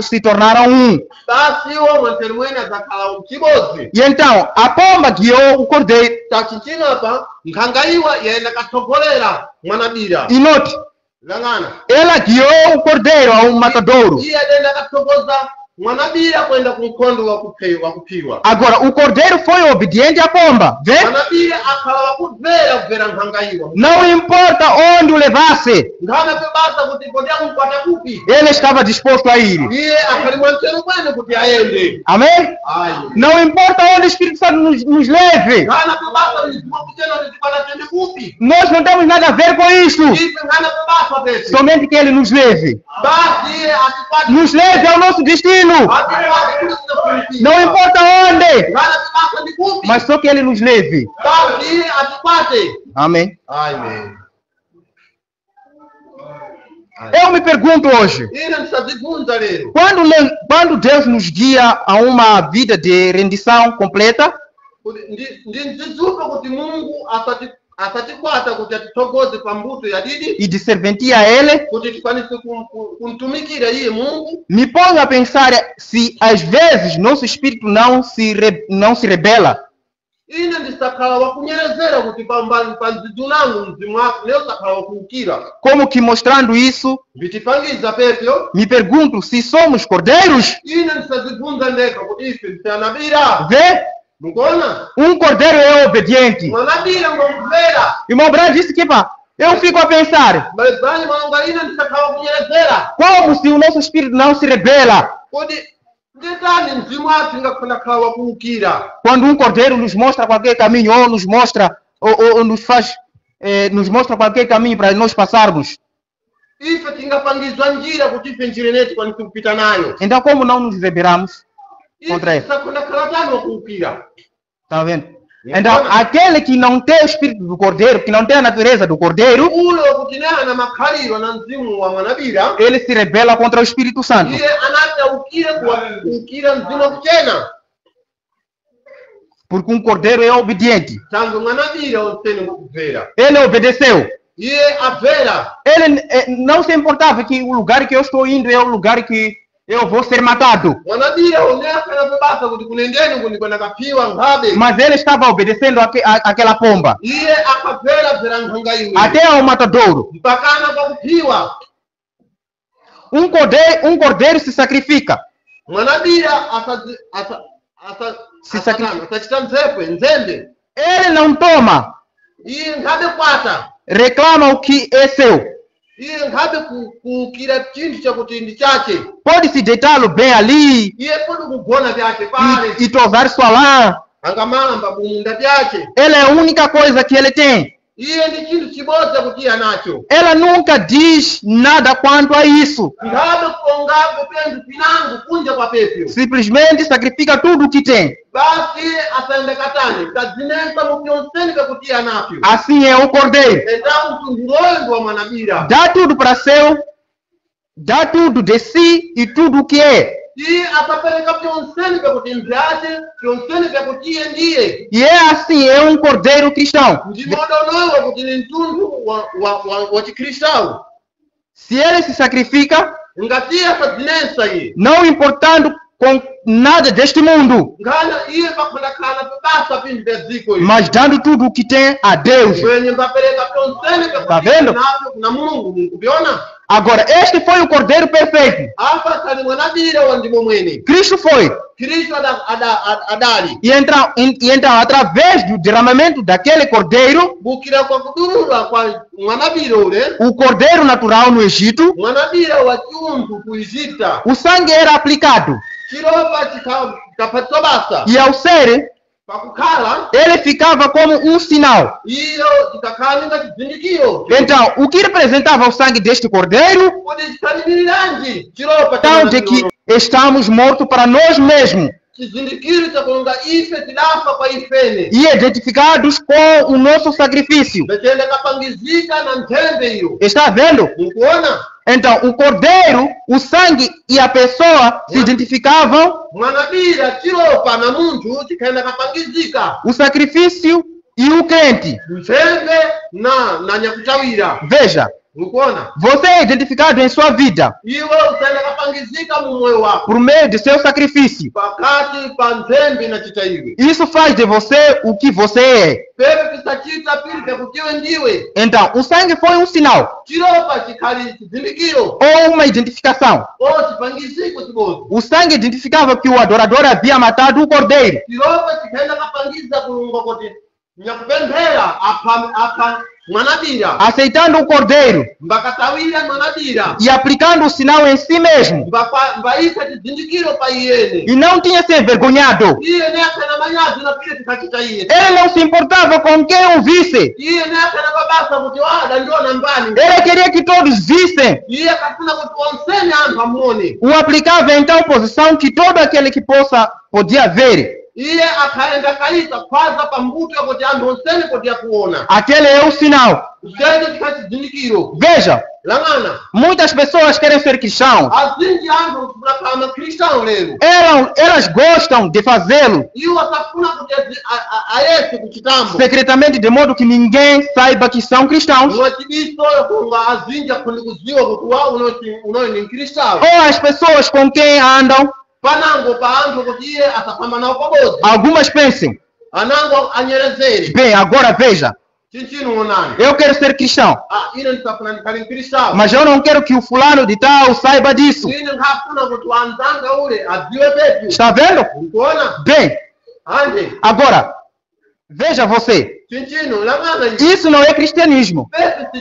se tornaram um. Basi iwo mwanteru mwene adzakhala chimodzi. E então, a pomba guiou o cordeiro. Tachinchina apa nkhangaiwa yaenda katsogolera mwanabira. E note, Langana. ela guiou o cordeiro a um matadouro. Iye adenda katsogoza mwanabira kwenda kumkondo wa kuphiwa. Agora, o cordeiro foi obediente à pomba. Vê? Mwanabira akhala wakubvera nkhangaiwa. Não importa onde o levasse, Nkhana pebasa kuti kodya kumkwata kupi. ele estava disposto a ir. Iye akhali mwanzeru kwene kuti ayende. Amém? Ayi. Não importa onde o Espírito Santo nos leve. Nkhana pebasa lizima kuchena kuti panatende kupi. Nós não temos nada a ver com isso. Ife nkhana pebasa pesi. Somente que ele nos leve. Basi iye atikwati. Nos leve ao nosso destino. Atikwati kuti kupi. Não importa onde, Nkhana pebasa ndi kupi. mas só que ele nos leve. Basi iye atikwate. Amém? Amen. Eu me pergunto hoje, Ine ndisazibvunza lero. quando Deus nos guia a uma vida de rendição completa, Ndidzizuka kuti Mulungu asatikwata kuti atitsogoze pambuto ya didi e de serventia a Ele, kuti tikwanise kumtumikira iye Mulungu. me ponho a pensar se às vezes nosso espírito não se rebela. Ine ndisakhala wakunyerezera kuti pa mzidu nangu mzimu wako leo sakhala wakuukira. Como que mostrando isso, Mbitipangiza pepyo. me pergunto se somos cordeiros. Ine ndisazibvunza ndekha kuti ife ndisanabira. Vê? Mukuona? Cordeiro é obediente. Mwanabira ngomvera. Irmão Brad disse que, pá, eu fico a pensar, Balizani mwananga ine ndisakhala wakunyerezera. como se o nosso espírito não se rebela Kodi ndetani mzimu wathu ngakufuna khala wakuukira. quando cordeiro nos mostra qualquer caminho ou nos mostra ou nos faz nos mostra qualquer caminho para nós passarmos. Ife tingapangizwa njira kuti ife njira ineyi tikwanise kupita nayo. Então como não nos rebelamos contra Ife ele? tisakhala khala tani wakuukira. Tá vendo? Então aquele que não tem o espírito do cordeiro, que não tem a natureza do cordeiro, Ule wakutinana na makhaliro na mzimu wa mwanabira. ele se rebela contra o Espírito Santo. Iye anati aukire kuukira mzimu wakuchena. Porque cordeiro é obediente. Tangu mwanabira onsene mukubvera. Ele obedeceu. Iye abvera. Ele não se importava que o lugar que eu estou indo é o lugar que eu vou ser matado. Mwanabira onekana pebasa kuti kunendeni kuti kwenda kaphiwa nkhabe. Mas ele estava obedecendo aquela pomba. Iye akabvera bvera nkhanga iwe. Até ao matadouro. Mpakana pakuphiwa. Cordeiro se sacrifica. Mwanabira Se sacrifica. asachita nzembe. Ele não toma. Iye nkhabe kwata. Reclama o que é seu. Iye nkhabe kuukira chinthu chakuti ndi chache. Pode se deitá-lo bem ali Iye pode kugona pyache pale. e tosar sua lã. Angamamba bumunda pyache. Ela é a única coisa que ele tem. Iye ndi chinthu chimodzi kuti anacho. Ela nunca diz nada quanto a isso. Nkhabe kuongapo pendu pinango kunja kwa pepyo. Simplesmente sacrifica tudo o que tem. Basi iye asaende katani kadzinesa mupyonseni pekuti anapyo. Assim é o cordeiro. Enda mtundu loyo ndi wa mwanabira. Dá tudo para seu, dá tudo de si e tudo o que é. Iye asapereka pyonseni pekuti mvyache, pyonseni pekuti iye ndiye. E é assim, é cordeiro cristão. Ndimodonoyo kuti ni mtundu wa chikhristawu. Se ele se sacrifica, Ngati iye asadzinesa iye. não importando com nada deste mundo, Ngana iye pakhondakhala pabasa pinthu pya dziko ili. mas dando tudo o que tem a Deus. Kwenye mbapereka pyonseni Tá vendo? napyo kuna Mulungu. Mukupiona? Agora, este foi o Cordeiro perfeito. apa kali mwanabira wa ndimo mwene Cristo foi. Kristo adali E então, através do derramamento daquele Cordeiro, bukira kwa kudurula kwa mwanabira ule o Cordeiro natural no Egito, mwanabira wa kiungu kuizita o sangue era aplicado. chiropa chikapatwa basa E ao ser, pakukhala ele ficava como um sinal. iyo chikakhala nga chizindikiro Então, o que representava o sangue deste Cordeiro? kuti chikanimiriranji chiropa Então, de que estamos mortos para nós mesmos chizindikiro chakulonga ife tidafa kwa ifene e identificados com o nosso sacrifício. ndachenda kapangizika na nthembe iyo Está vendo? mukuona Então, o Cordeiro, o sangue e a pessoa se identificavam, mwanabira chiropa na munthu chikhaenda kapangizika o sacrifício e o crente. nthembe na nyakuchawira Veja, mukuona você é identificado em sua vida iwe usaenda kapangizika mu moyo wako por meio de seu sacrifício. pakati pa nthembe na chitaiwe Isso faz de você o que você é. pepe pisachita pili pekutiwe ndiwe Então, o sangue foi um sinal chiropa chikhali chizindikiro ou uma identificação. o chipangiziko chibozi O sangue identificava que o adorador havia matado o Cordeiro. chiropa chikhaenda kapangiza kulunga kuti nyakupemphera apha mwanabira Aceitando o Cordeiro mbakatawira mwanabira e aplicando o sinal em si mesmo. mbaisa chizindikiro pa iyene E não tinha se envergonhado. iyene akhana manyazi na pile tikachita iye Ele não se importava com quem o visse. iyene akhana babasa kuti wada ndiona mbani Ele queria que todos vissem. iye akafuna kuti onsene anthu amuone O aplicava em tal posição que todo aquele que podia ver. iye akhaenda kaisa khwaza pambuto yakuti anthu onsene podia kuona Aquele é o sinal. chete chikha chizindikiro Veja, lang'ana muitas pessoas querem ser cristãos. azinji anthu kufuna makristão lero Elas gostam de fazê-lo iwo asafuna kuti ayese kuchitambo secretamente, de modo que ninguém saiba que são cristãos. mwachibisoyo kunga azinji akhuli kuziwa kuti wa unoyi ni mkristão Ou as pessoas com quem andam, panango pa anthu kuti iye asafamba nawo pabodzi algumas pensem: anango anyerezere bem, agora veja, chinchino onani eu quero ser cristão, ine ndisafuna ndikhali mkristão mas eu não quero que o fulano de tal saiba disso. ine nkhafuna kuti wanzanga ule adziwe pepi Está vendo? ukuona Bem, ande agora, veja você, chinchino lang'ana isso não é cristianismo. pepi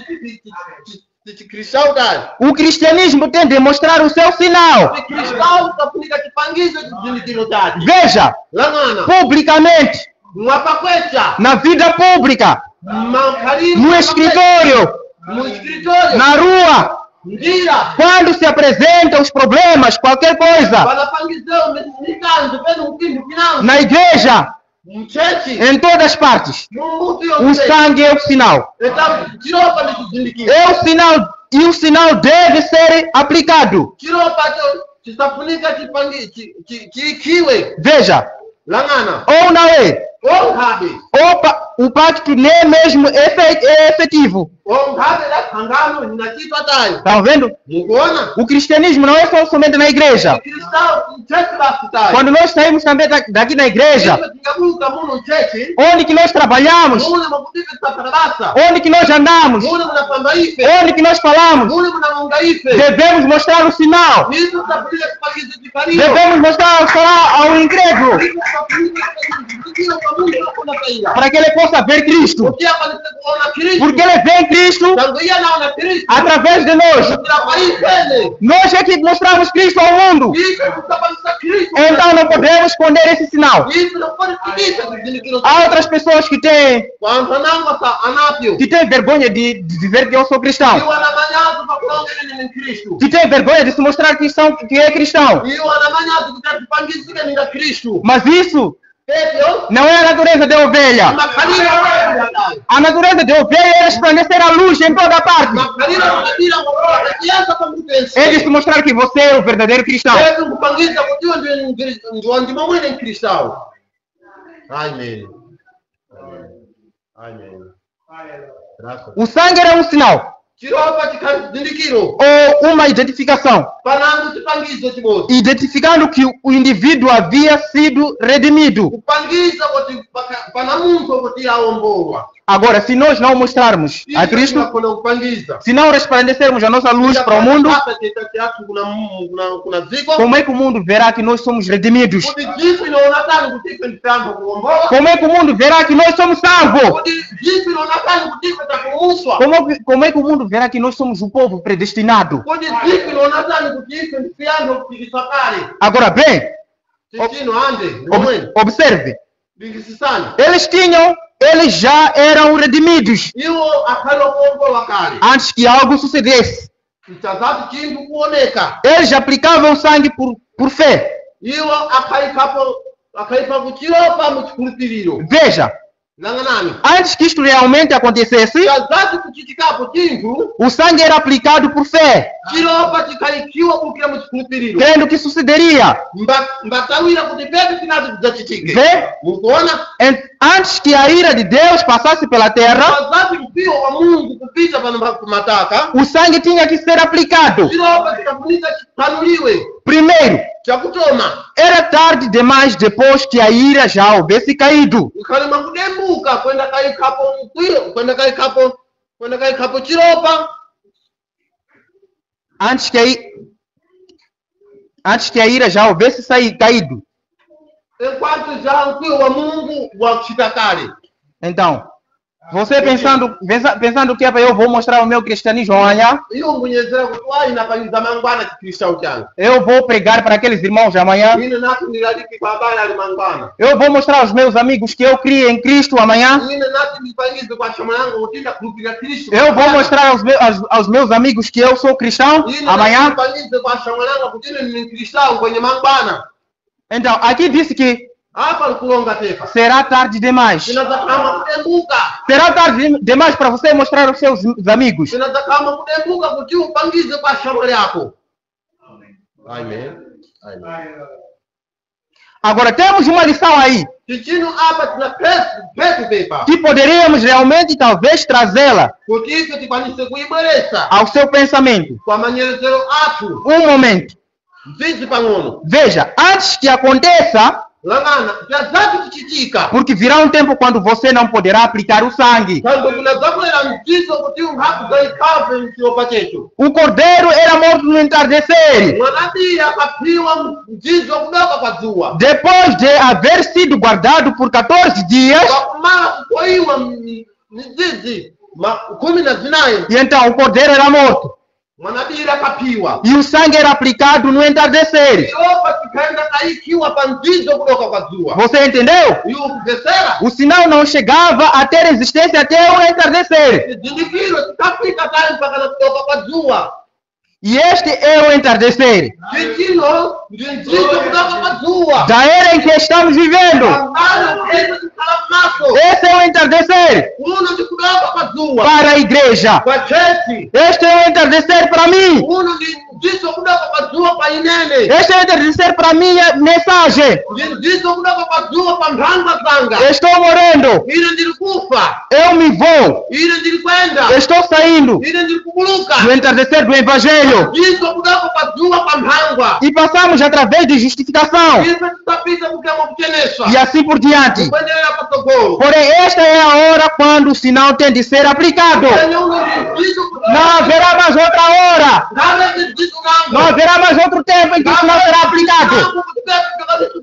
tichikristão tali O cristianismo tem de mostrar o seu sinal. tikristão tafunika chipangizo chizindikiro tati Veja, lang'ana publicamente, mwapakwecha na vida pública, mankhaliro no escritório, mu escritório na rua, njira quando se apresentam os problemas, qualquer coisa, panapangizeo mikanzo pene upindu pinango na igreja, mchechi em todas as partes, mumbutu o yonse sangue é o sinal. então chiropa ndi chizindikiro É o sinal e o sinal deve ser aplicado. chiropa cho chisafunika chiikiwe Veja, lang'ana ou não é, onkhabe o pacto nem mesmo é efetivo. onkhabe la khangano linachitwa tayo Estão vendo? mukuona O cristianismo não é somente na igreja. kristau mchechi basi tayo Quando nós saímos também daqui da igreja, ife tingabuka muno mchechi onde que nós trabalhamos, mune makutife tisafuna basa onde que nós andamos, mune munafamba ife onde que nós falamos, mune munamonga ife devemos mostrar o sinal. nizo tisafunika chipangizo chikaliro Devemos mostrar o sinal ao incrédulo, para que ele possa ver Cristo. kuti akwanise kuona Kristu Porque ele vê Cristo tangu iye anaona Kristu através de nós. tilapa ifene Nós é que mostramos Cristo ao mundo. ife kusababisa Kristu Então não podemos esconder esse sinal. ife nokoni tikise kuzindikiro Há outras pessoas que têm kwanza nangwasa anapyo vergonha de dizer que eu sou cristão. iwo ana manyazi pakulongele ni Kristu Que têm vergonha de se mostrar que é cristão. iwo ana manyazi kuti atipangizike ninga Kristu Mas isso petyo não é a natureza de ovelha. makhaliro ayo A natureza de ovelha é resplandecer a luz em toda parte. makhaliro akadira ngokuti chiyasa pamutense É de se mostrar que você é o verdadeiro cristão. petu kupangiza kuti iwe ndiwandima mwene mkristau amen amen graças O sangue era um sinal chiropa chikhali chizindikiro ou uma identificação, panango chipangizo chimodzi identificando que o indivíduo havia sido redimido, kupangiza kuti pana munthu kuti awombolwa Agora, se nós não mostrarmos a Cristo, kuna kupangiza se não resplandecermos a nossa luz para o mundo, hapa chetu kuna ziko como é que o mundo verá que nós somos redimidos? kuti jipi inaonekana kuti ife nditambo kuombola Como é que o mundo verá que nós somos salvos? kuti jipi inaonekana kuti ife takumuswa Como é que o mundo verá que nós somos o povo predestinado? kuti jipi inaonekana kuti ife ndifiyando kufikisa kale Agora bem, tichino ande ndimweni observe, ndingisisana eles já eram redimidos iwo akhali okuombolwa kale antes que algo sucedesse. mchazati chinthu kuoneka Eles aplicavam sangue por fé. iwo akhalipa kuchilopa muchikhulupiriro Veja, lang'anani antes que isto realmente acontecesse, chazati kuchitikapo chinthu o sangue era aplicado por fé, chilopa chikhalikiwa kukira muchikhulupiriro crendo que sucederia. mbatawira kuti pepe chinacho chidzachitike Vê? mukuona Antes que a ira de Deus passasse pela terra, chazati mpiwo wa Mulungu kupita pano kumataka o sangue tinha que ser aplicado. chilopa chikafunika chiphanuliwe Primeiro, chakutoma era tarde demais depois que a ira já houvesse caído. ikhalima kudembuka kwenda kayikhapo mkwiyo kwenda kayikhapo chilopa Antes que a ira já houvesse caído. enquanto já mkwiyo wa Mulungu wakuchita kale Então, você pensando que eu vou mostrar o meu cristianismo amanhã, iyo ngunyezera kuti wainapangiza mangwana chikhristawu changa eu vou pregar para aqueles irmãos amanhã, ine nati ndilaliki kwa abale ali mangwana eu vou mostrar aos meus amigos que eu criei em Cristo amanhã, ine nati ndipangize kwa chama yangu kuti ndakhulupirira Khristu eu vou mostrar aos meus amigos que eu sou cristão ine amanhã. ndipangize kwa chama yangu kuti ine ni khristawu kwenye mangwana Então, aqui disse que apa likulonga tepa será tarde demais. tinadzakama kudembuka Será tarde demais para você mostrar aos seus amigos. tinadzakama kudembuka kuti upangize kwa shama lyako amen Agora, temos uma lição aí, tichino apa tina petu pepa que poderíamos realmente, talvez, trazê-la kuti ife tikwanise kuyibweretsa ao seu pensamento. kwa manyerezero athu Um momento. mzinzi pang'ono Veja, antes que aconteça, lang'ana chazati kuchitika porque virá um tempo quando você não poderá aplicar o sangue. kandi kunadzabwera mzizo kuti ungakugaikave mchilopa checho O cordeiro era morto no entardecer, mwanadiyi akaphiwa mzizo kudoka kwa dzuwa depois de haver sido guardado por 14 dias, pakumala kukoyiwa mizizi 14 e então o cordeiro era morto. mwanadiyi akaphiwa E o sangue era aplicado no entardecer. chilopa chikhaenda kayikiwa pa mzizo kudoka kwa dzuwa Você entendeu? iwo kupesera O sinal não chegava a ter existência até o entardecer. chizindikiro chikafika kale mpaka kudoka kwa dzuwa E este é o entardecer chichino ndi mzizo kudoka kwa dzuwa da era em que estamos vivendo. angalo kuyenda chikhala mmaso Esse é o entardecer uno ndi kudoka kwa dzuwa para a igreja. kwa chechi Este é o entardecer para mim. uno ndi mzizo kudoka kwa dzuwa pa inene Este é o entardecer para a minha mensagem. ndi mzizo kudoka kwa dzuwa pa mphanga zanga Estou morrendo. ine ndiri kufa Eu me vou. ine ndiri kwenda Estou saindo ine ndiri kubuluka do entardecer do evangelho. mzizo kudoka kwa dzuwa pa mphangwa E passamos através de justificação. ife tisapita kukema kucheneswa E assim por diante. kuendelera patsogolo Porém, esta é a hora quando o sinal tem de ser aplicado. ene uno ndi mzizo Não haverá mais outra hora. ngabe ndi mzizo Não nango haverá mais outro tempo em que o sinal será aplicado.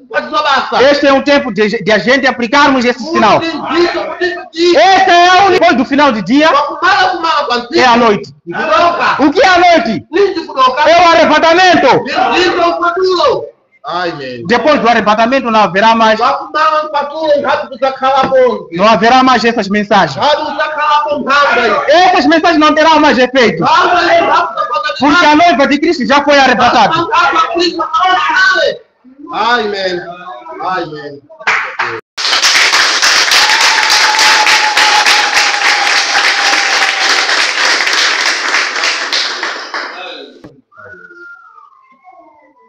kupatizwa basa Este é um tempo de a gente aplicarmos esse sinal. ndi mzizo kuti Este é o depois do final do dia, kumala kwa é a mzizo noite. kudoka O que é a noite? ninji kudoka É o arrebatamento. mzizo upatulo amen Depois do arrebatamento não haverá mais, wakumala mpatulo ngati kuzakhalapo não haverá mais essas mensagens. ngati kuzakhalapo mphanga Essas mensagens não terão mais efeito, porque a noiva de Cristo já foi arrebatada. amen amen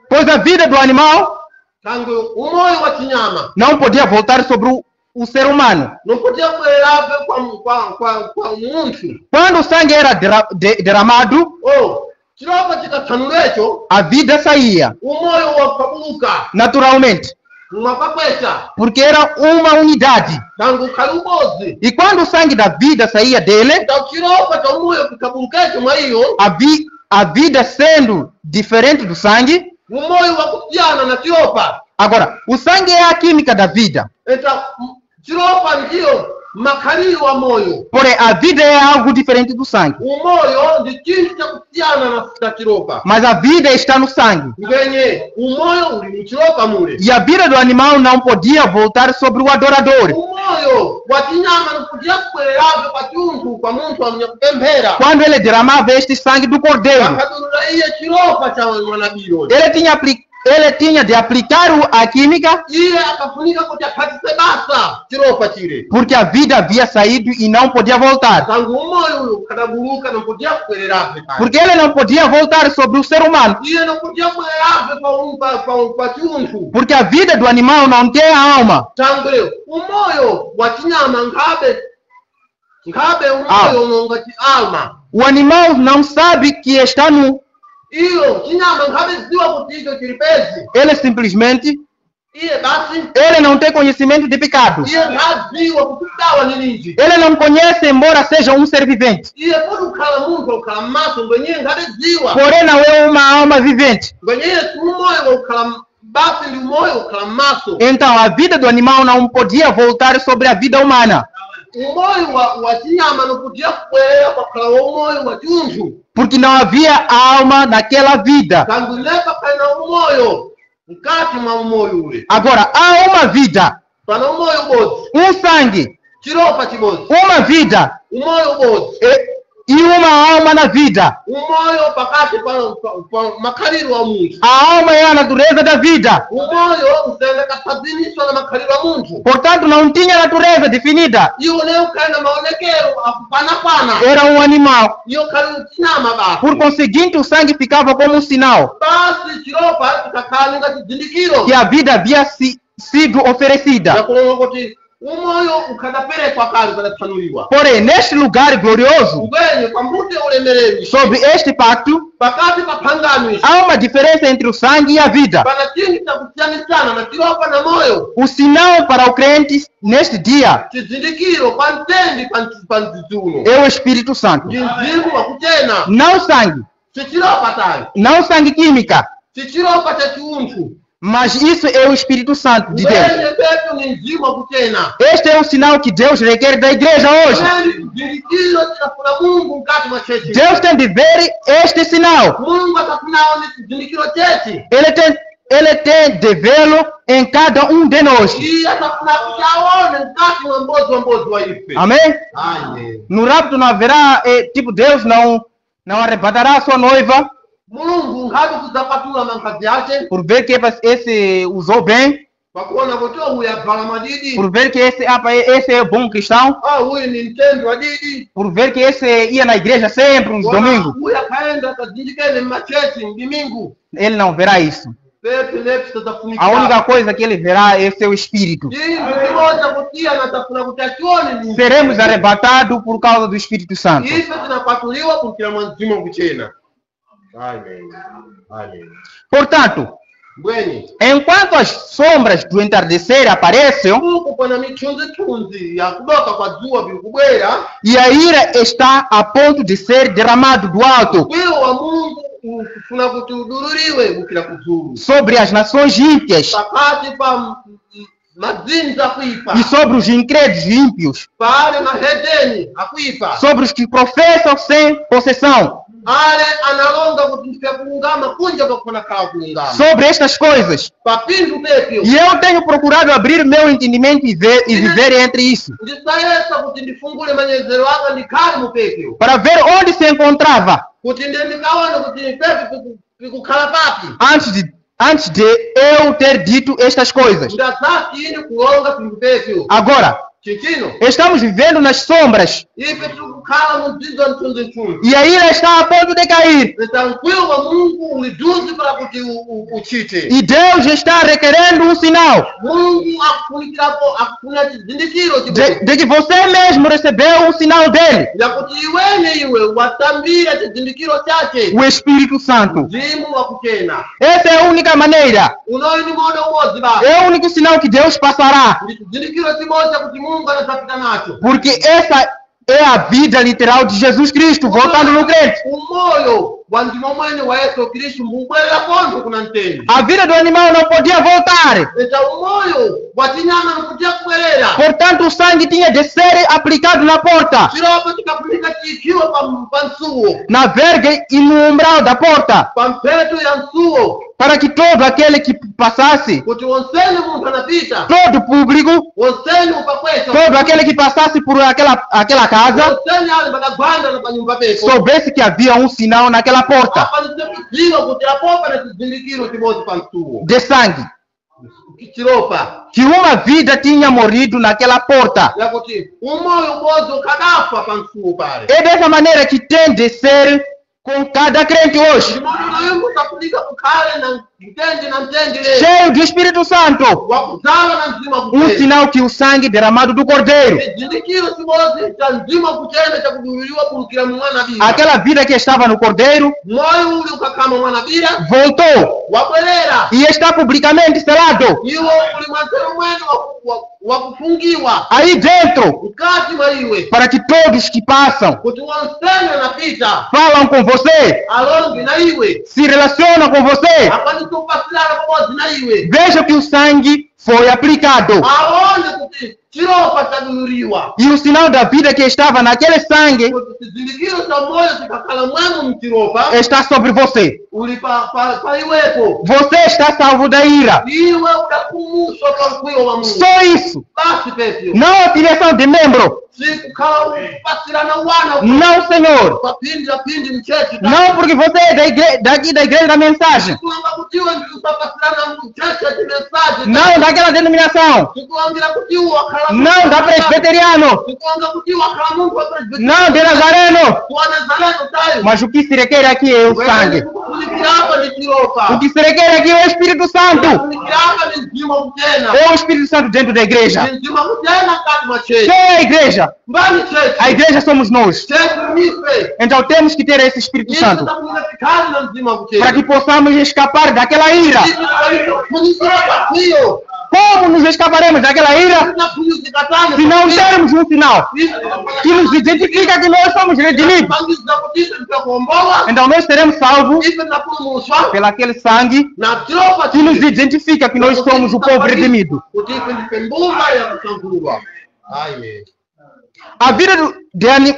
Pois a vida do animal tangu umoyo wa chinyama não podia voltar sobre o ser humano. não podia kubwererabe kwa munthu Quando o sangue era derramado, chilopa chikathanulecho a vida saía umoyo wakabuluka naturalmente. mwapakweta porque era uma unidade. tangu kalubozi E quando o sangue da vida saía dele, tauchiropa tomuyo kikabulukete mwa iyo a vida sendo diferente do sangue. umoyo wakutyana na chiropa Agora, o sangue é a química da vida, eta chiropa ndiyo makhaliro wa moyo. porém a vida é algo diferente do sangue. Umoyo ndi chinthu chakusiyana na chiropa, Mas a vida está no sangue. ngenye umoyo uli mu chiropa mule. E a vida do animal não podia voltar sobre o adorador. Umoyo wa chinyama nikudiya kubwererabe kwa chunthu kwa munthu amenya kupemphera Quando ele derramava este sangue do cordeiro, akadulula iye chiropa cha mwanabiro ele tinha de aplicar a química, iye akafunika kuti aphatise basa chiropa chile, porque a vida havia saído e não podia voltar. tangu umoyo uyu ukadabuluka nokudiya kubwererabe kale. Porque ele não podia voltar sobre o ser humano. iye nokudiya kubwererabe pa chunthu, Porque a vida do animal não tem alma. tangu leo umoyo wa chinyama nkhabe umoyo unonga chi alma. O animal não sabe que está nu. Iyo chinyama nkhabe ziwa kuti icho chili pezi, Ele simplesmente, iye basi ele não tem conhecimento de pecado. iye nkhaziwa kuti dawa ni linji. Ele não conhece, embora seja um ser vivente. iye kuti ukhala munthu ukhala m'maso ngwenye nkhabe ziwa Porém, não é uma alma vivente. ngwenye si umoyo ukhala basi ndi umoyo ukhala m'maso. Então, a vida do animal não podia voltar sobre a vida humana. Umoyo wa chinyama nokudiya kubwerera pakhala wa umoyo wa chunthu, Porque não havia alma naquela vida. tangu lepa paina umoyo mkati mwa umoyo ule. Agora, há uma vida, Pana umoyo ubodzi, sangue, chiropa chibodzi, uma vida umoyo ubodzi, e uma alma na vida. umoyo pakati pa makhaliro wa munthu. A alma é a natureza da vida. Umoyo usendeka kasaziniswa na makhaliro wa munthu. Portanto, não tinha natureza definida. Iwo ne ukhali na maonekero akupanapana, Era um animal. iyo khali chinyama basi. Por conseguinte, o sangue ficava como um sinal Basi chiropa chikakhala ngati chizindikiro que a vida havia sido oferecida. chakulonga kuti umoyo ukhadaperekwa kale ukadapanuliwa. Porém, neste lugar glorioso, Ngwenye pambuto ya ulemerero sob este pacto, pakati pa phangano izi há uma diferença entre o sangue e a vida. pana chinthu chakusiyanisana na chiropa na moyo, O sinal para o crente neste dia chizindikiro pa mtendi pa mdzidzi uno é o Espírito Santo. ndi mzimu wakuchena, Não sangue, si chiropa tali, não sangue química, si chiropa cha chiunthu. mas isso é o Espírito Santo de Deus. Ngwenye pepe ni mzimu wakuchena. Este é o sinal que Deus requer da igreja hoje. Ngwenye chizindikiro chinafuna Mungu mkati mwa chechi. Deus tem de ver este sinal. Mungu atafunawo ni chizindikiro chechi. Ele tem de vê-lo em cada um de nós. Iye atafuna kuti aone mkati mwa mbozi wa ife. Amém? Amen. No rapto não haverá, tipo, Deus não arrebatará a sua noiva Mulungu ngati kuzapatula mankhazi ake por ver que esse usou bem, pakuona kuti uyu abvala madidi, por ver que esse é bom cristão, uyu ni mtendo wa didi, por ver que esse ia na igreja sempre, nos domingos. uyu akaenda kazindikene mmachechi mdimingu. Ele não verá isso. Pepe lepi tazafunika. A única coisa que ele verá é seu espírito. Chinthu chimodzi kutia natafuna kuti achione ni Seremos arrebatados por causa do Espírito Santo. ife tinapatuliwa kumtira mwa mzimu wakuchena. Amen. Amen. Portanto, Mbwenye enquanto as sombras do entardecer aparecem uku pana michunzi ya kudoka kwa dzuwa vikubwera, e a ira está a ponto de ser derramado do alto mkwiyo wa Mungu ukufuna kuti uduluriwe kukira kudzulu sobre as nações ímpias pakati pa madzinza akuipa, e sobre os incrédulos ímpios, pale mahedeni akuipa, sobre os que professam sem possessão, ale analonga kuti ndife kulungama kunja kwakufuna khala kulungama sobre estas coisas. papindu pepyo. E eu tenho procurado abrir meu entendimento e viver entre isso, Ndisayesa kuti ndifungule manyezero anga ndikhale mupepyo, para ver onde se encontrava kuti ndiye ndikaona kuti pepe pikukhala papi antes de eu ter dito estas coisas. ndasati ine kulonga pindu pepyo. Agora, Chichino estamos vivendo nas sombras ife tikukhala kukhala mudzizo mtundu. E a ira está a ponto de cair. Mkwiyo wa Mungu uliduzi para kuti uchite. E Deus está requerendo um sinal Mungu akufuna chizindikiro de que você mesmo recebeu um sinal dele, yakuti iwe watambira chizindikiro chake, o Espírito Santo. mzimu wa kuchena. Essa é a única maneira, Unoyi ni moyo umodzi basi. é o único sinal que Deus passará, Ndi chizindikiro chimodzi kuti Mungu anasapita nacho. porque essa é a vida literal de Jesus Cristo, voltando no crente. Umoyo wa mtima mwene wa Yesu Kristu mbubwerera konto kuna mtende. A vida do animal não podia voltar, Eza umoyo wa chinyama nikutia kubwerera. portanto o sangue tinha de ser aplicado na porta, Chiropo chikafunika chiikiwe pa msuwo, na verga e no umbral da porta, pa mpheto ya msuwo, para que todo aquele que passasse, kuti wonsene munthu anapita, todo o público, wonsene upakwesa, todo aquele que passasse por aquela casa, wonsene ali padagwanda na pa nyumba pepo, soubesse que havia um sinal naquela porta apa nisekudziwa kuti apopa na chizindikiro chimodzi pa msuwo. de sangue, Chiropa que uma vida tinha morrido naquela porta. yakuti umoyo umodzi ukadafa pa msuwo pale. É dessa maneira que tem de ser com cada crente hoje, Chimoyo uyu usafunika kukhale na mtende lero, cheio do Espírito Santo, wakuzala na mzimu wa um kuchena. sinal que o sangue derramado do Cordeiro, Chizindikiro chimodzi cha mzimu wa kuchena chakuduwiriwa kulukira mu mwana bira. aquela vida que estava no Cordeiro, Moyo uli ukakhala mwana bira voltou wabwerera, e está publicamente selado iwo uli mwanzeru mwene wakufungiwa aí dentro, mkati mwa iwe, para que todos que passam kuti wonsene anapita falam com você, alonge na iwe, se relacionam com você, akwanisa kupasilana pamodzi na iwe, vejam que o sangue foi aplicado. aone kuti chiropa chaduluriwa, E o sinal da vida que estava naquele sangue kuti chizindikiro cha moyo chikakhala mwanu mchiropa está sobre você. uli pa iwepo, Você está salvo da ira. iwe udakumuswa pa mkwiyo wa Mungu. Só isso. Basi pepyo Não a filiação de membro. sikukhala upasilana wana Não, Senhor. papindi mchechi Não porque você é daqui da igreja da mensagem. sikuanga kuti iwe ndikusapasilana mchechi ya chimesaji, Não daquela denominação. sikuangira kuti iwe wakhala Não da presbiteriano. sikuanga kuti iwe wakhala munthu wa Não de Nazareno. Nazareno tayo. Mas o que se requer aqui é o sangue. Kufunikira hapa ni chiropa, O que se requer aqui é o Espírito Santo. kufunikira hapa ni mzima kutena, É o Espírito Santo dentro da igreja. ni mzima kutena kati mwa chechi. Quem é a igreja? Mbani A chechi, igreja somos nós. chechi nife, Então temos que ter esse Espírito ife Santo takunika tikali na mzima para que kutena. possamos escapar daquela ira. Kufunikira pasiyo, Como nos escaparemos daquela ira zikatane, se não termos um sinal que nos identifica que nós somos redimidos? pangiza kuti ife tikakuombola, Então nós seremos salvos ife tinapulumushwa, pelo aquele sangue na chiropa que nos chili. identifica que nós somos o povo redimido. Kuti ife ndife mbumba ya kusankhulwa. Amen. A vida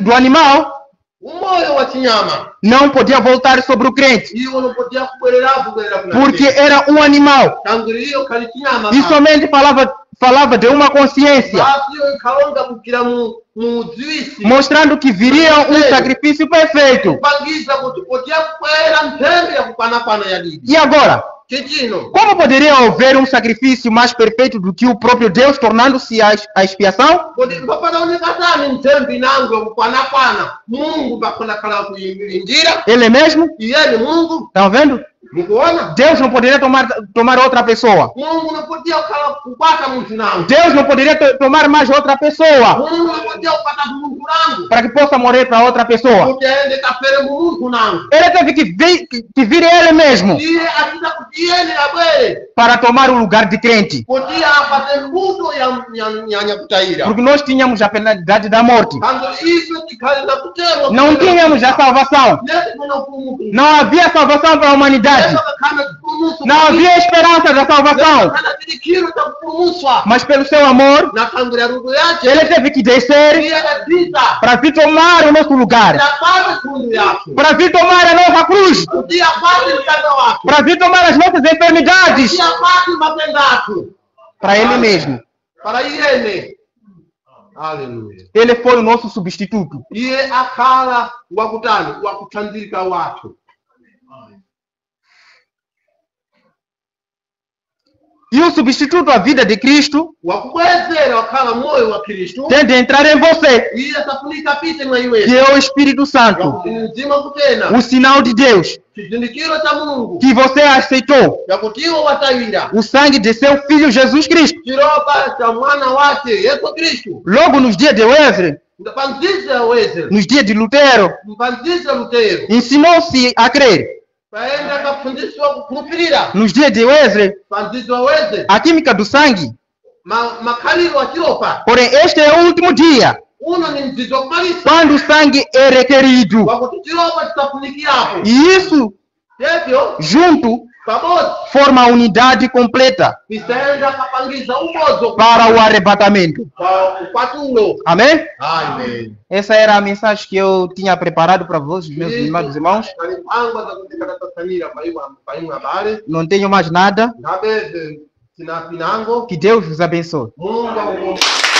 do animal Umoyo wa chinyama não podia voltar sobre o crente, iwo unopotia kubwererapo kuna porque era um animal tangiriyo kali chinyama e somente falava de uma consciência, basi iyo ikhalonga kukira mu dziwisi mostrando que viria um sacrifício perfeito. kupangiza kuti potia kubwera mpembe ya kupanapana ya didi E agora, chichino. como poderia haver um sacrifício mais perfeito do que o próprio Deus tornando-se a expiação? Kuti mpapanaonekatani mpembe inango ya kupanapana Mungu pakonakhala kuyimbira Ele mesmo? iyeni Mungu Estão vendo? mukuona Deus não poderia tomar outra pessoa. Mungu unopotia ukhala kukwata munthu nangu Deus não poderia tomar mais outra pessoa Mungu unopotia kupata munthu nangu para que possa morrer para outra pessoa. kuti aende kafere mu munthu nangu Ele teve que vir ele mesmo iye achita kuti iyeni abwere para tomar o lugar de crente, kuti apate mbuto ya nyakutayira porque nós tínhamos a penalidade da morte. kanzo ife tikhali na kuterwa Não tínhamos a salvação. nesi kuna upumutu Não havia salvação para a humanidade. kana kupumusu Não havia esperança da salvação. kana chilikiro cha kupumuswa Mas pelo seu amor, na tangu ya rugo yache ele teve que descer iye adapita para vir tomar o nosso lugar, apate tundu yake para vir tomar a nossa cruz, kuti apate mkanda wake para vir tomar as nossas enfermidades, kuti apate matenda athu para ele mesmo. para iyene. Haleluya. Ele foi o nosso substituto. Iye akhala wakutani wakuthandika wathu. E o substituto à vida de Cristo wakubwezera wakhala moyo wa Kristu tem de entrar em você, iye asafunika apite mwa que iwe é o Espírito Santo, yakuti mzimu kutena o sinal de Deus, chizindikiro cha Mungu que você aceitou, yakuti iwe watawira o sangue de seu Filho Jesus Cristo. chiropa cha mwana wake Yesu Kristu Logo nos dias de Wesley, ndapanzisa weze nos dias de Lutero, mpanzisa Lutero ensinou-se a crer. paenda akafundiswa kukhulupirira Nos dias de Wesley, panziswa weze a química do sangue. makhaliro wa chiropa Porém, este é o último dia, uno ni mzizi wa kumalisa quando o sangue é requerido. wakuti chiropa chisafunikirapo E isso, hevyo junto, pamodzi forma a unidade completa pisaenda kapangiza umozo para o arrebatamento. kwa ukwatulo. Amém? Amen. Essa era a mensagem que eu tinha preparado para vós, meus irmãos e irmãos. Kalipangwa za kutikatatanira paimwe habari Não tenho mais nada. ngabe sinapinango Que Deus vos abençoe. Mungu akubariki.